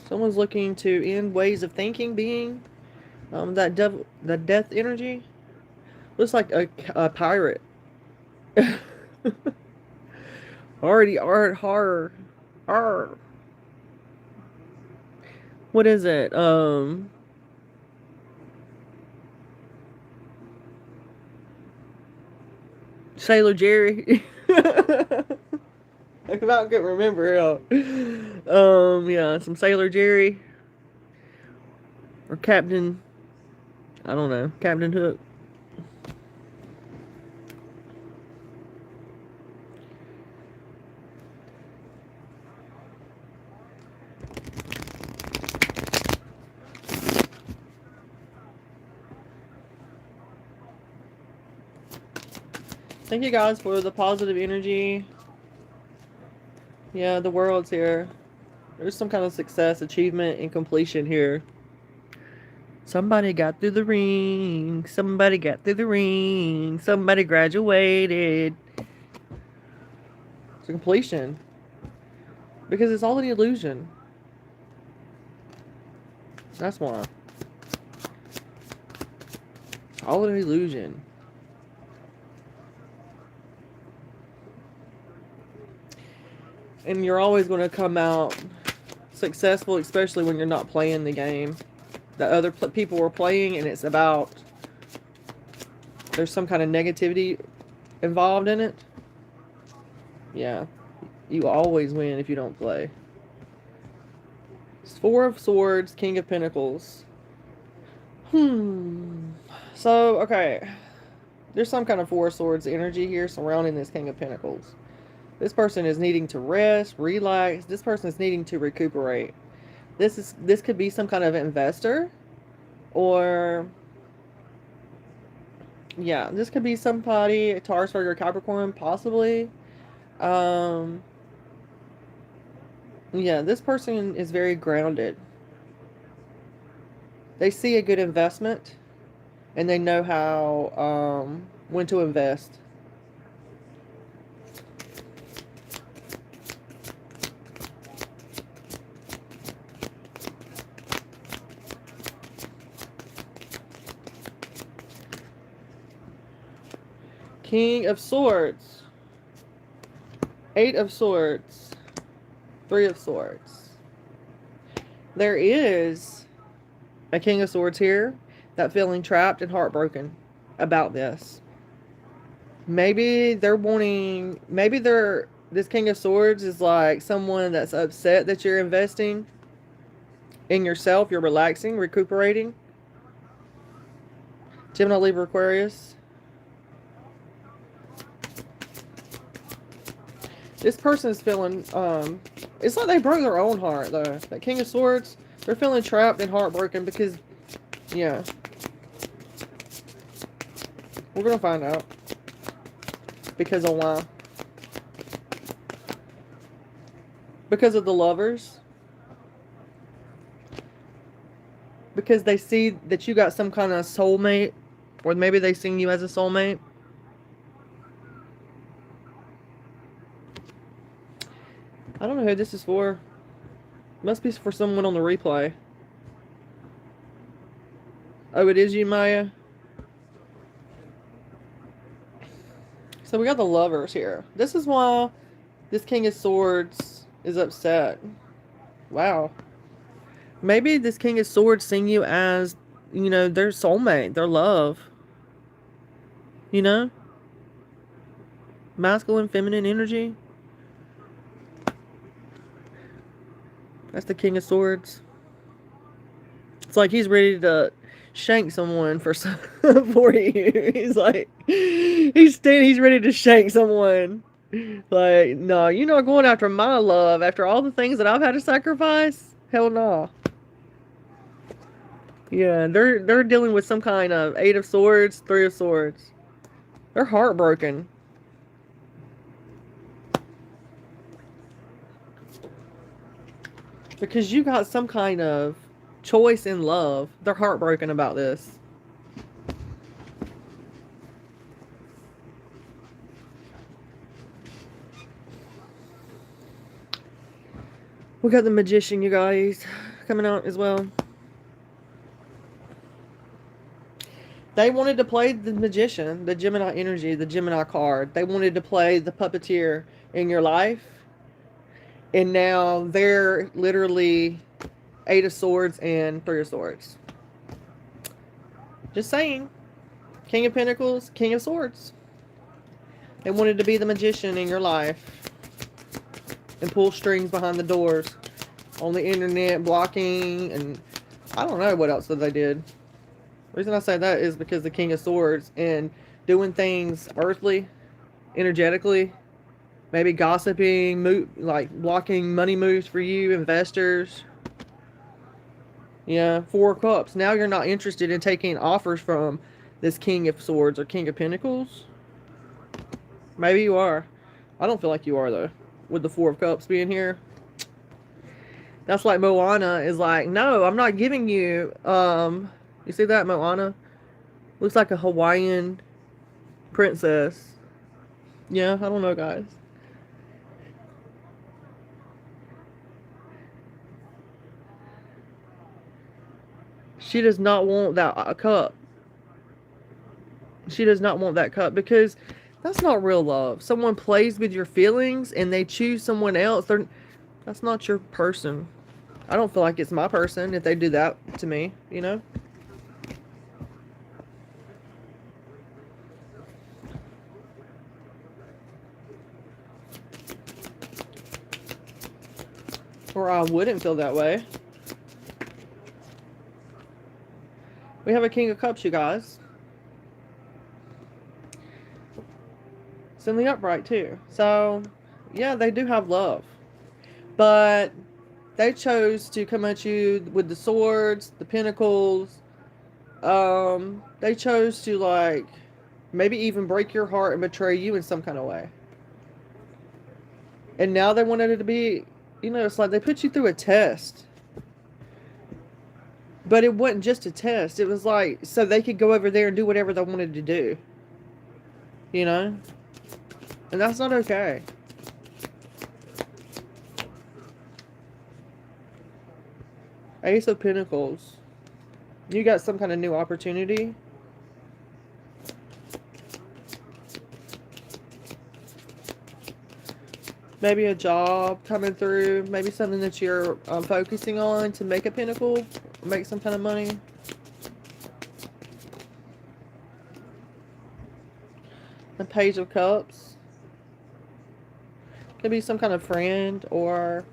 Someone's looking to end ways of thinking, being. That death energy. Looks like a pirate. Already art horror. Arr. What is it? Sailor Jerry. I about couldn't remember. Yeah, some Sailor Jerry or Captain. I don't know, Captain Hook. Thank you guys for the positive energy. Yeah, the world's here. There's some kind of success, achievement, and completion here. Somebody got through the ring. Somebody got through the ring. Somebody graduated. It's a completion. Because it's all an illusion. That's why. All an illusion. And you're always going to come out successful, especially when you're not playing the game that other people are playing, and it's about, there's some kind of negativity involved in it. Yeah. You always win if you don't play. Four of Swords, King of Pentacles. So, okay. There's some kind of Four of Swords energy here surrounding this King of Pentacles. This person is needing to rest, relax. This person is needing to recuperate. This could be some kind of investor, or yeah, this could be somebody, a Taurus or Capricorn, possibly. Yeah, this person is very grounded. They see a good investment, and they know how when to invest. King of Swords, Eight of Swords, Three of Swords. There is a King of Swords here that feeling trapped and heartbroken about this. Maybe they're wanting, this King of Swords is like someone that's upset that you're investing in yourself, you're relaxing, recuperating. Gemini, Libra, Aquarius. This person is feeling, it's like they broke their own heart, though. That King of Swords, they're feeling trapped and heartbroken because, yeah. We're going to find out. Because of why. Because of the Lovers. Because they see that you got some kind of soulmate. Or maybe they see you as a soulmate. I don't know who this is for. Must be for someone on the replay. Oh, it is you, Maya? So we got the Lovers here. This is why this King of Swords is upset. Wow. Maybe this King of Swords seeing you as, you know, their soulmate, their love. You know? Masculine, feminine energy. That's the King of Swords. It's like he's ready to shank someone for you. He's like, he's ready to shank someone. Like, no, you're not going after my love after all the things that I've had to sacrifice. Hell no. Yeah, they're dealing with some kind of Eight of Swords, Three of Swords. They're heartbroken. Because you got some kind of choice in love. They're heartbroken about this. We got the Magician, you guys, coming out as well. They wanted to play the Magician, the Gemini energy, the Gemini card. They wanted to play the puppeteer in your life. And now they're literally Eight of Swords and Three of Swords. Just saying. King of Pentacles, King of Swords. They wanted to be the magician in your life. And pull strings behind the doors. On the internet, blocking, and I don't know what else that they did. The reason I say that is because the King of Swords and doing things earthly, energetically. Maybe gossiping, like blocking money moves for you, investors. Yeah, Four of Cups. Now you're not interested in taking offers from this King of Swords or King of Pentacles. Maybe you are. I don't feel like you are, though, with the Four of Cups being here. That's like Moana is like, no, I'm not giving you, you see that, Moana? Looks like a Hawaiian princess. Yeah, I don't know, guys. She does not want that cup. She does not want that cup because that's not real love. Someone plays with your feelings and they choose someone else. That's not your person. I don't feel like it's my person if they do that to me, you know? or I wouldn't feel that way. We have a King of Cups, you guys. It's in the upright too. So, yeah, they do have love. But they chose to come at you with the swords, the pentacles. They chose to, like, maybe even break your heart and betray you in some kind of way. And now they wanted it to be, you know, it's like they put you through a test. But it wasn't just a test. It was like, so they could go over there and do whatever they wanted to do. You know? And that's not okay. Ace of Pentacles. You got some kind of new opportunity. Maybe a job coming through. Maybe something that you're focusing on to make a pentacle. Make some kind of money. The Page of Cups. Could be some kind of friend, or,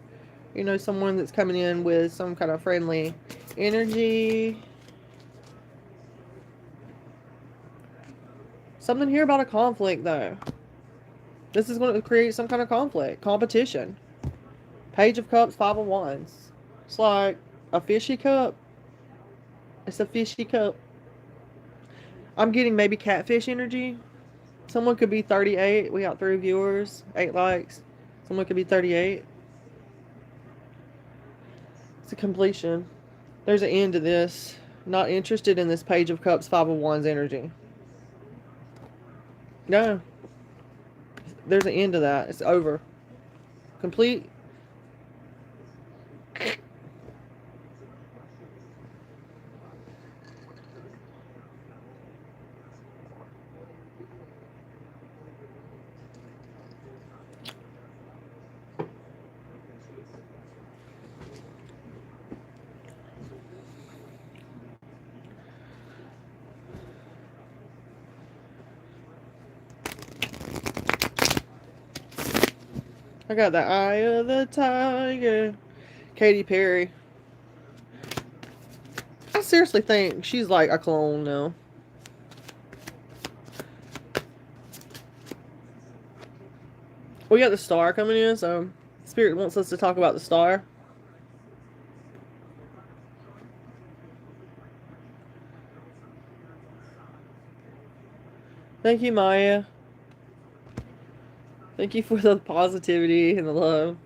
you know, someone that's coming in with some kind of friendly energy. Something here about a conflict, though. This is going to create some kind of conflict. Competition. Page of Cups, Five of Wands. It's like a fishy cup. It's a fishy cup. I'm getting maybe catfish energy. Someone could be 38. We got 3 viewers, 8 likes. Someone could be 38. It's a completion. There's an end to this. Not interested in this Page of Cups, Five of Wands energy. No. There's an end to that. It's over. Complete. I got the eye of the tiger. Katy Perry. I seriously think she's like a clone now. We got the star coming in, so Spirit wants us to talk about the star. Thank you, Maya. Thank you for the positivity and the love.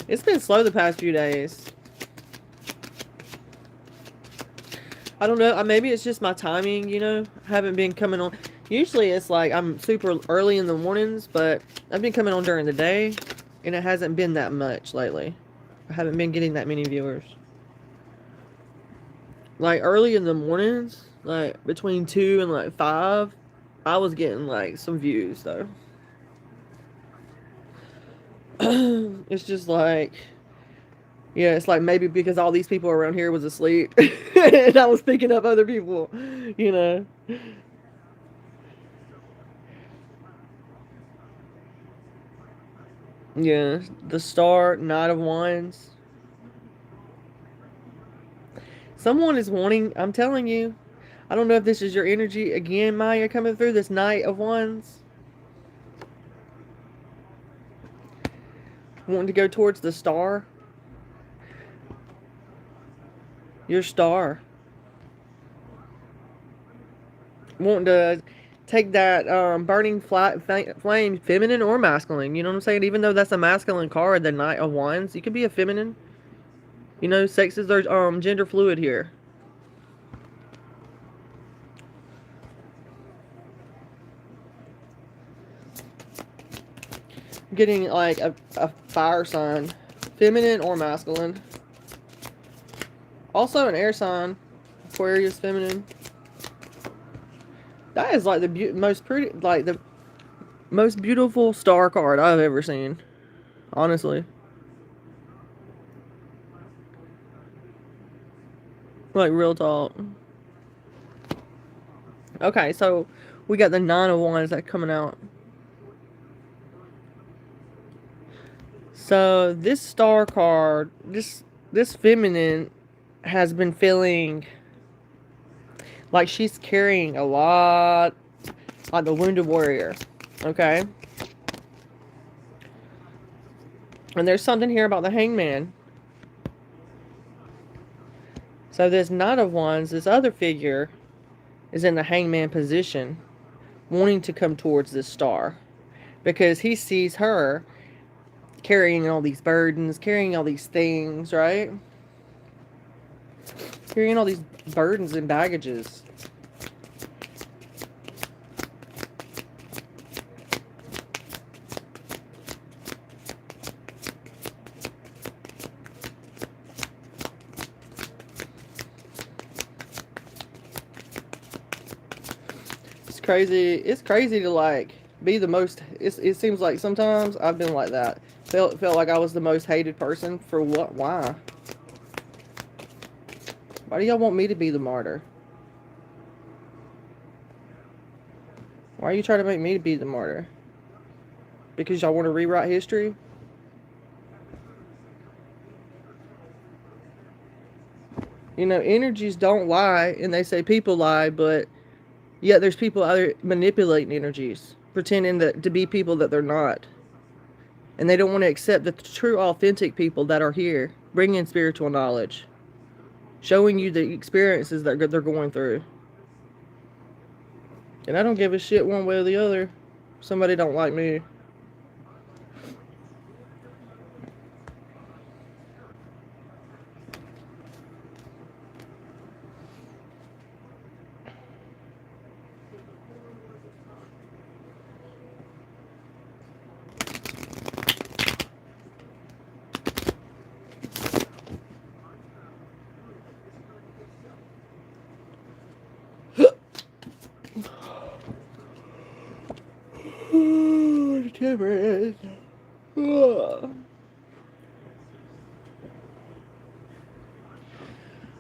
It's been slow the past few days. I don't know. Maybe it's just my timing, you know. I haven't been coming on. Usually it's like I'm super early in the mornings, but I've been coming on during the day, and it hasn't been that much lately. I haven't been getting that many viewers. Like early in the mornings, like between 2 and like 5, I was getting like some views though. It's just like, yeah, it's like maybe because all these people around here was asleep and I was picking up other people, you know. Yeah, the star, Knight of Wands. Someone is wanting, I'm telling you, I don't know if this is your energy again, Maya, coming through, this Knight of Wands. Wanting to go towards the star. Your star. Wanting to take that burning flame, feminine or masculine. You know what I'm saying? Even though that's a masculine card, the Knight of Wands, you could be a feminine. You know, sexes are gender fluid here. Getting like a fire sign, feminine or masculine. Also an air sign, Aquarius, feminine. That is like the most pretty, like the most beautiful star card I've ever seen, honestly. Like real talk. Okay, so we got the Nine of Wands that coming out. So this star card, this feminine has been feeling like she's carrying a lot, like the wounded warrior. Okay? And there's something here about the hangman. So this Knight of Wands, this other figure, is in the hangman position, wanting to come towards this star. Because he sees her carrying all these burdens, carrying all these things, right? Carrying all these burdens and baggages. It's crazy to like be the most. It seems like sometimes I've been like that. Felt like I was the most hated person. For what? Why? Why do y'all want me to be the martyr? Why are you trying to make me be the martyr? Because y'all want to rewrite history? You know, energies don't lie, and they say people lie, but yet there's people out there manipulating energies, pretending to be people that they're not. And they don't want to accept the true, authentic people that are here, bringing spiritual knowledge, showing you the experiences that they're going through. And I don't give a shit one way or the other. Somebody don't like me.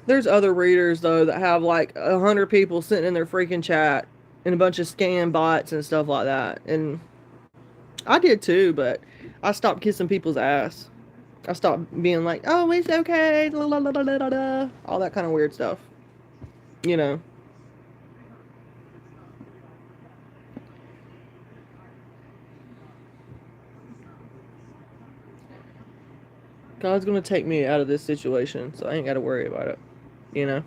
There's other readers though that have like 100 people sitting in their freaking chat and a bunch of scam bots and stuff like that. And I did too, but I stopped kissing people's ass. I stopped being like, oh, it's okay, la, la, la, la, la, la, all that kind of weird stuff. You know. God's gonna take me out of this situation, so I ain't gotta worry about it. You know?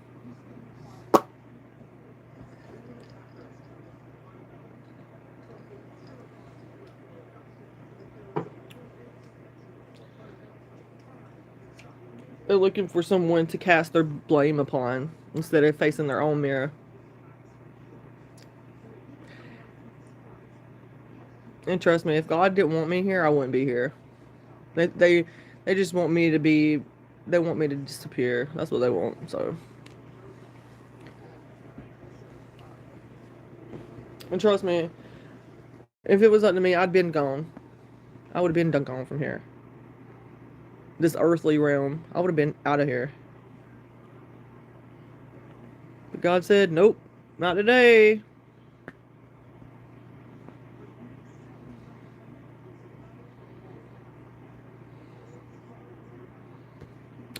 They're looking for someone to cast their blame upon instead of facing their own mirror. And trust me, if God didn't want me here, I wouldn't be here. They just want me to be. They want me to disappear. That's what they want. So. And trust me, if it was up to me, I'd been gone. I would have been gone from here. This earthly realm. I would have been out of here. But God said, nope, not today.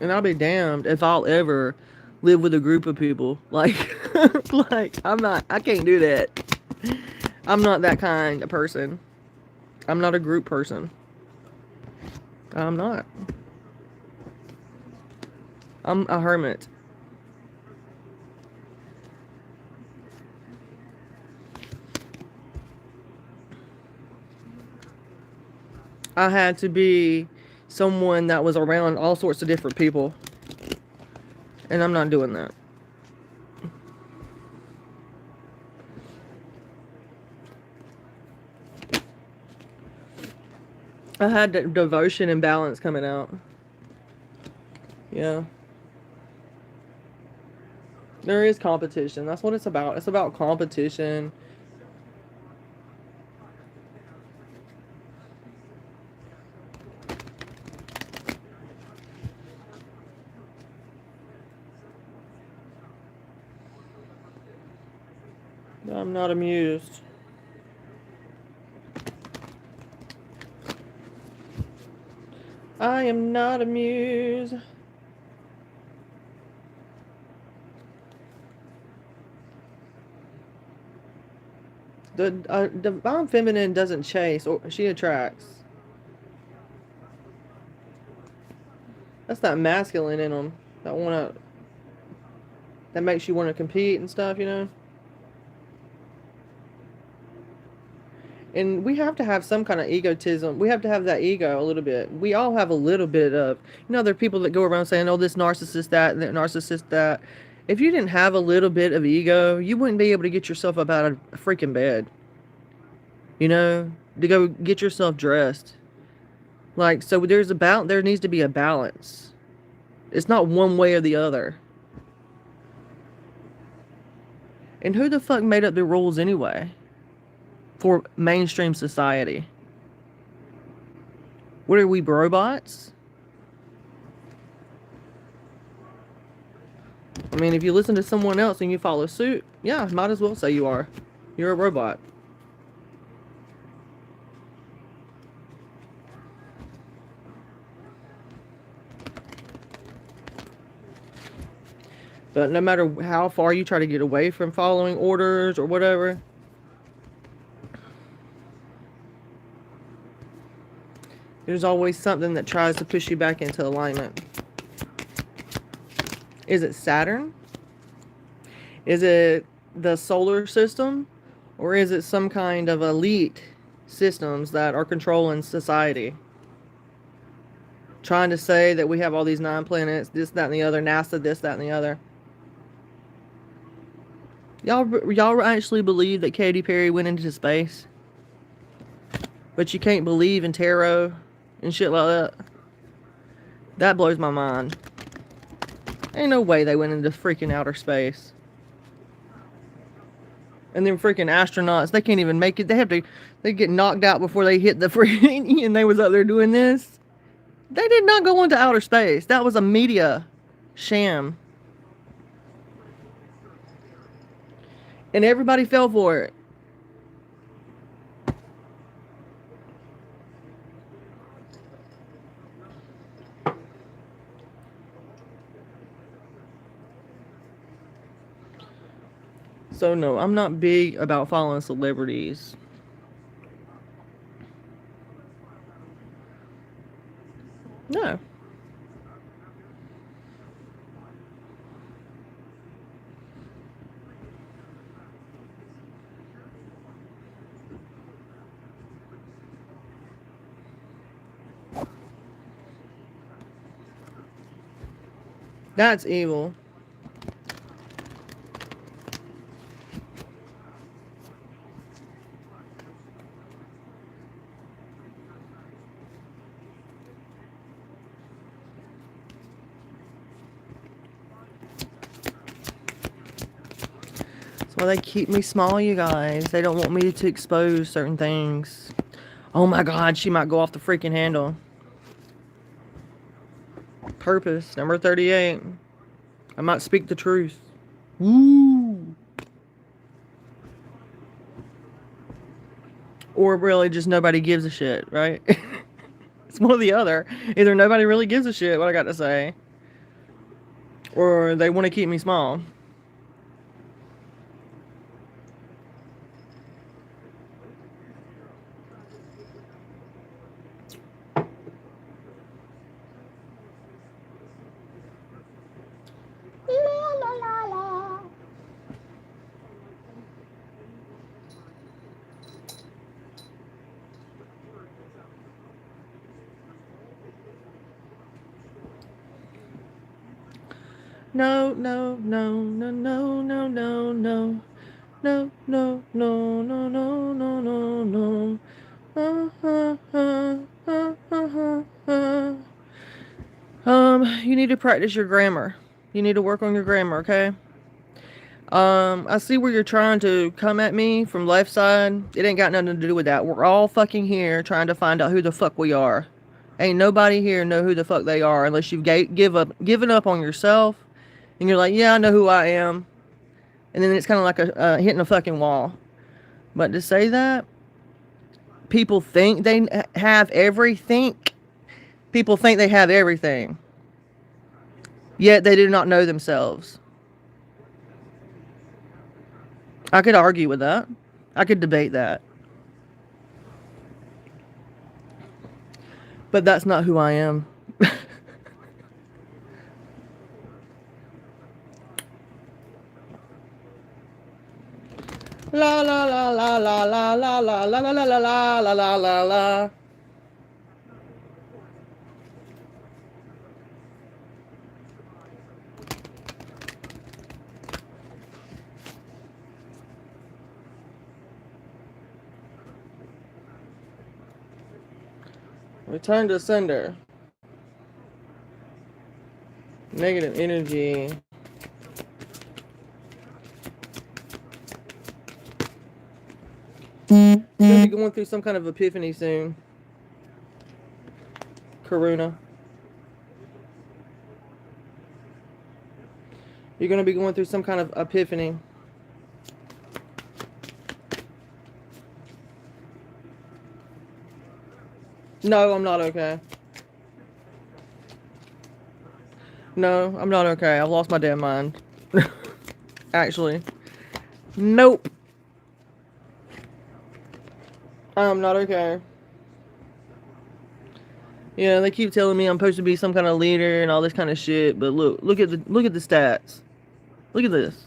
And I'll be damned if I'll ever live with a group of people. Like, I can't do that. I'm not that kind of person. I'm not a group person. I'm not. I'm a hermit. I had to be someone that was around all sorts of different people. And I'm not doing that. I had that devotion and balance coming out. Yeah. There is competition. That's what it's about. It's about competition. I'm not amused. I am not amused. The divine feminine doesn't chase, or she attracts. That's that masculine in them that makes you want to compete and stuff, you know. And we have to have some kind of egotism. We have to have that ego a little bit. We all have a little bit of, there are people that go around saying, oh, this narcissist that, and that narcissist that. If you didn't have a little bit of ego, you wouldn't be able to get yourself up out of a freaking bed. To go get yourself dressed. Like, so there needs to be a balance. It's not one way or the other. And who the fuck made up the rules anyway? For mainstream society. What are we, robots? I mean, if you listen to someone else and you follow suit, yeah, might as well say you are. You're a robot. But no matter how far you try to get away from following orders or whatever, there's always something that tries to push you back into alignment. Is it Saturn? Is it the solar system? Or is it some kind of elite systems that are controlling society? Trying to say that we have all these 9 planets, this, that, and the other, NASA, this, that, and the other. Y'all actually believe that Katy Perry went into space? But you can't believe in tarot and shit like that? That blows my mind. Ain't no way they went into freaking outer space. And then freaking astronauts, they can't even make it. They get knocked out before they hit the freaking, and they was out there doing this. They did not go into outer space. That was a media sham. And everybody fell for it. So no, I'm not big about following celebrities. No. That's evil. Well, they keep me small, you guys. They don't want me to expose certain things. Oh my God, she might go off the freaking handle. Purpose, number 38. I might speak the truth. Woo! Or really just nobody gives a shit, right? It's one or the other. Either nobody really gives a shit what I got to say, or they want to keep me small. No, no, no, no, no, no, no, no. No, no, no, no, no, no, no, no. You need to practice your grammar. You need to work on your grammar, okay? I see where you're trying to come at me from left side. It ain't got nothing to do with that. We're all fucking here trying to find out who the fuck we are. Ain't nobody here know who the fuck they are unless you've given up on yourself. And you're like, yeah, I know who I am. And then it's kind of like hitting a fucking wall. But to say that, people think they have everything. People think they have everything, yet they do not know themselves. I could argue with that. I could debate that. But that's not who I am. La la la la la la la la la la la la la la la la. Return to sender. Negative energy. You're gonna be going through some kind of epiphany soon. Karuna. You're gonna be going through some kind of epiphany. No, I'm not okay. No, I'm not okay. I've lost my damn mind. Actually. Nope. I'm not okay. Yeah, they keep telling me I'm supposed to be some kind of leader and all this kind of shit, but look at the stats. Look at this.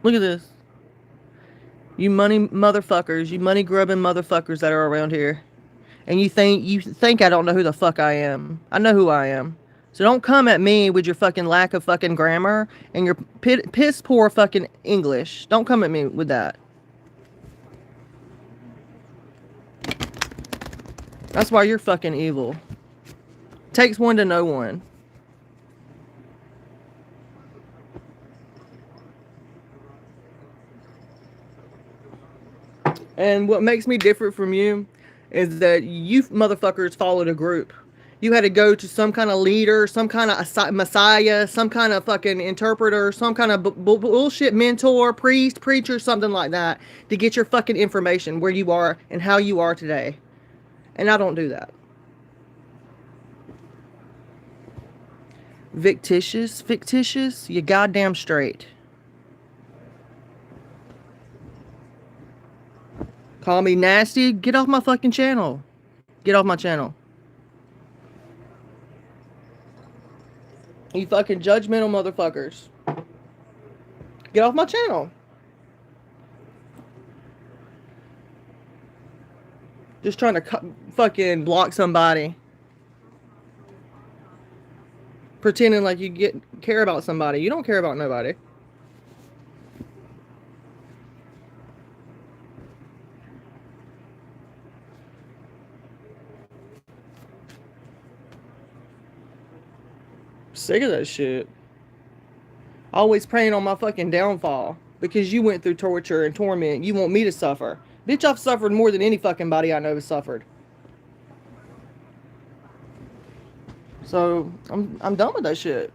Look at this. You money motherfuckers, you money grubbing motherfuckers that are around here. And you think I don't know who the fuck I am. I know who I am. So don't come at me with your fucking lack of fucking grammar and your piss poor fucking English. Don't come at me with that. That's why you're fucking evil. Takes one to know one. And what makes me different from you is that you motherfuckers followed a group. You had to go to some kind of leader, some kind of messiah, some kind of fucking interpreter, some kind of bullshit mentor, priest, preacher, something like that to get your fucking information where you are and how you are today. And I don't do that. Fictitious, you goddamn straight. Call me nasty, get off my fucking channel. Get off my channel. You fucking judgmental motherfuckers. Get off my channel. Just trying to fucking block somebody. Pretending like you care about somebody. You don't care about nobody. Sick of that shit. Always praying on my fucking downfall because you went through torture and torment. You want me to suffer. Bitch, I've suffered more than any fucking body I know has suffered. So I'm done with that shit.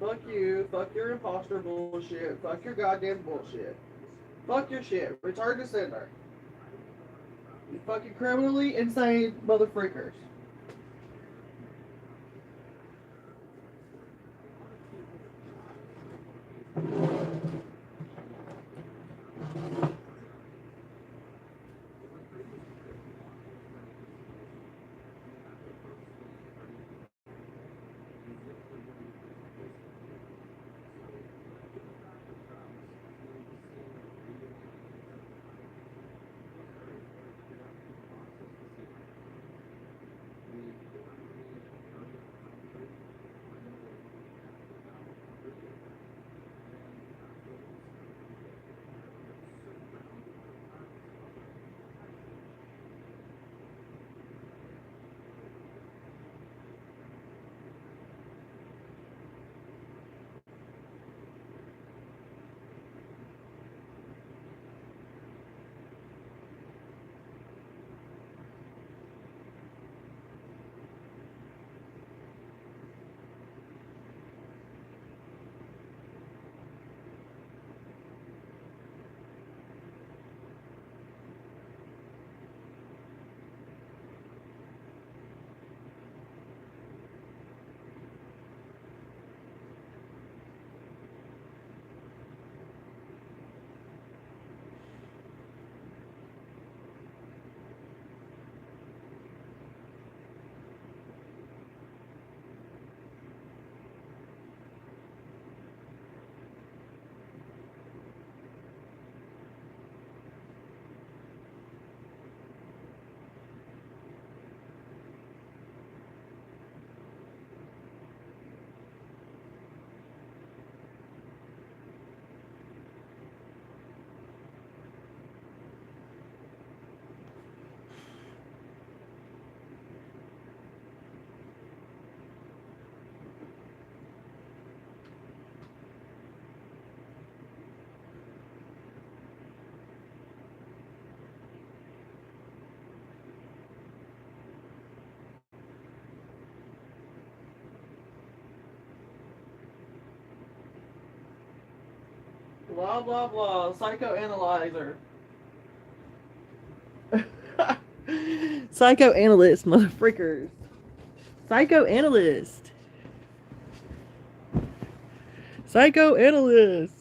Fuck you. Fuck your imposter bullshit. Fuck your goddamn bullshit. Fuck your shit. Return to sender. You fucking criminally insane motherfreakers. Blah, blah, blah. Psychoanalyzer. Psychoanalyst, motherfreakers. Psychoanalyst. Psychoanalyst.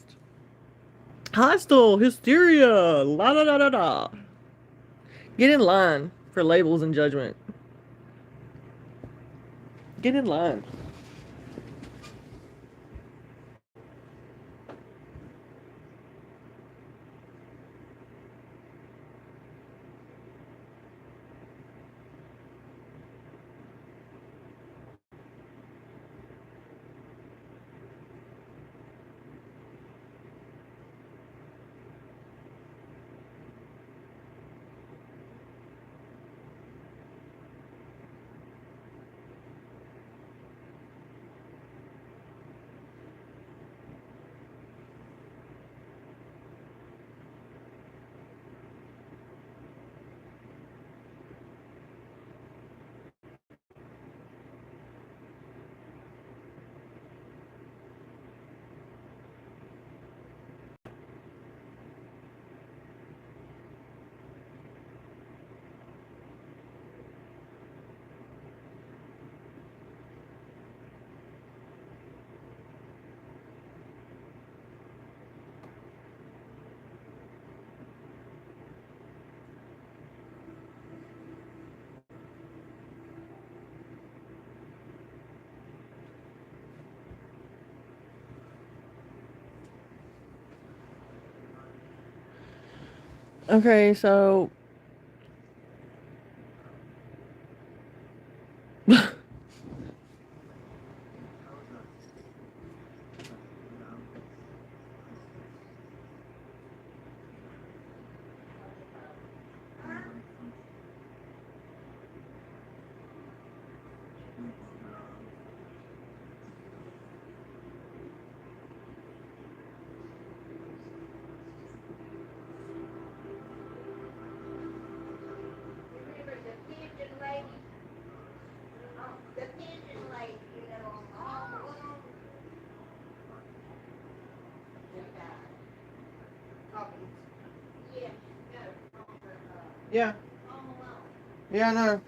Hostile. Hysteria. La da da da da. Get in line for labels and judgment. Get in line. Okay, so yeah. Yeah, I know.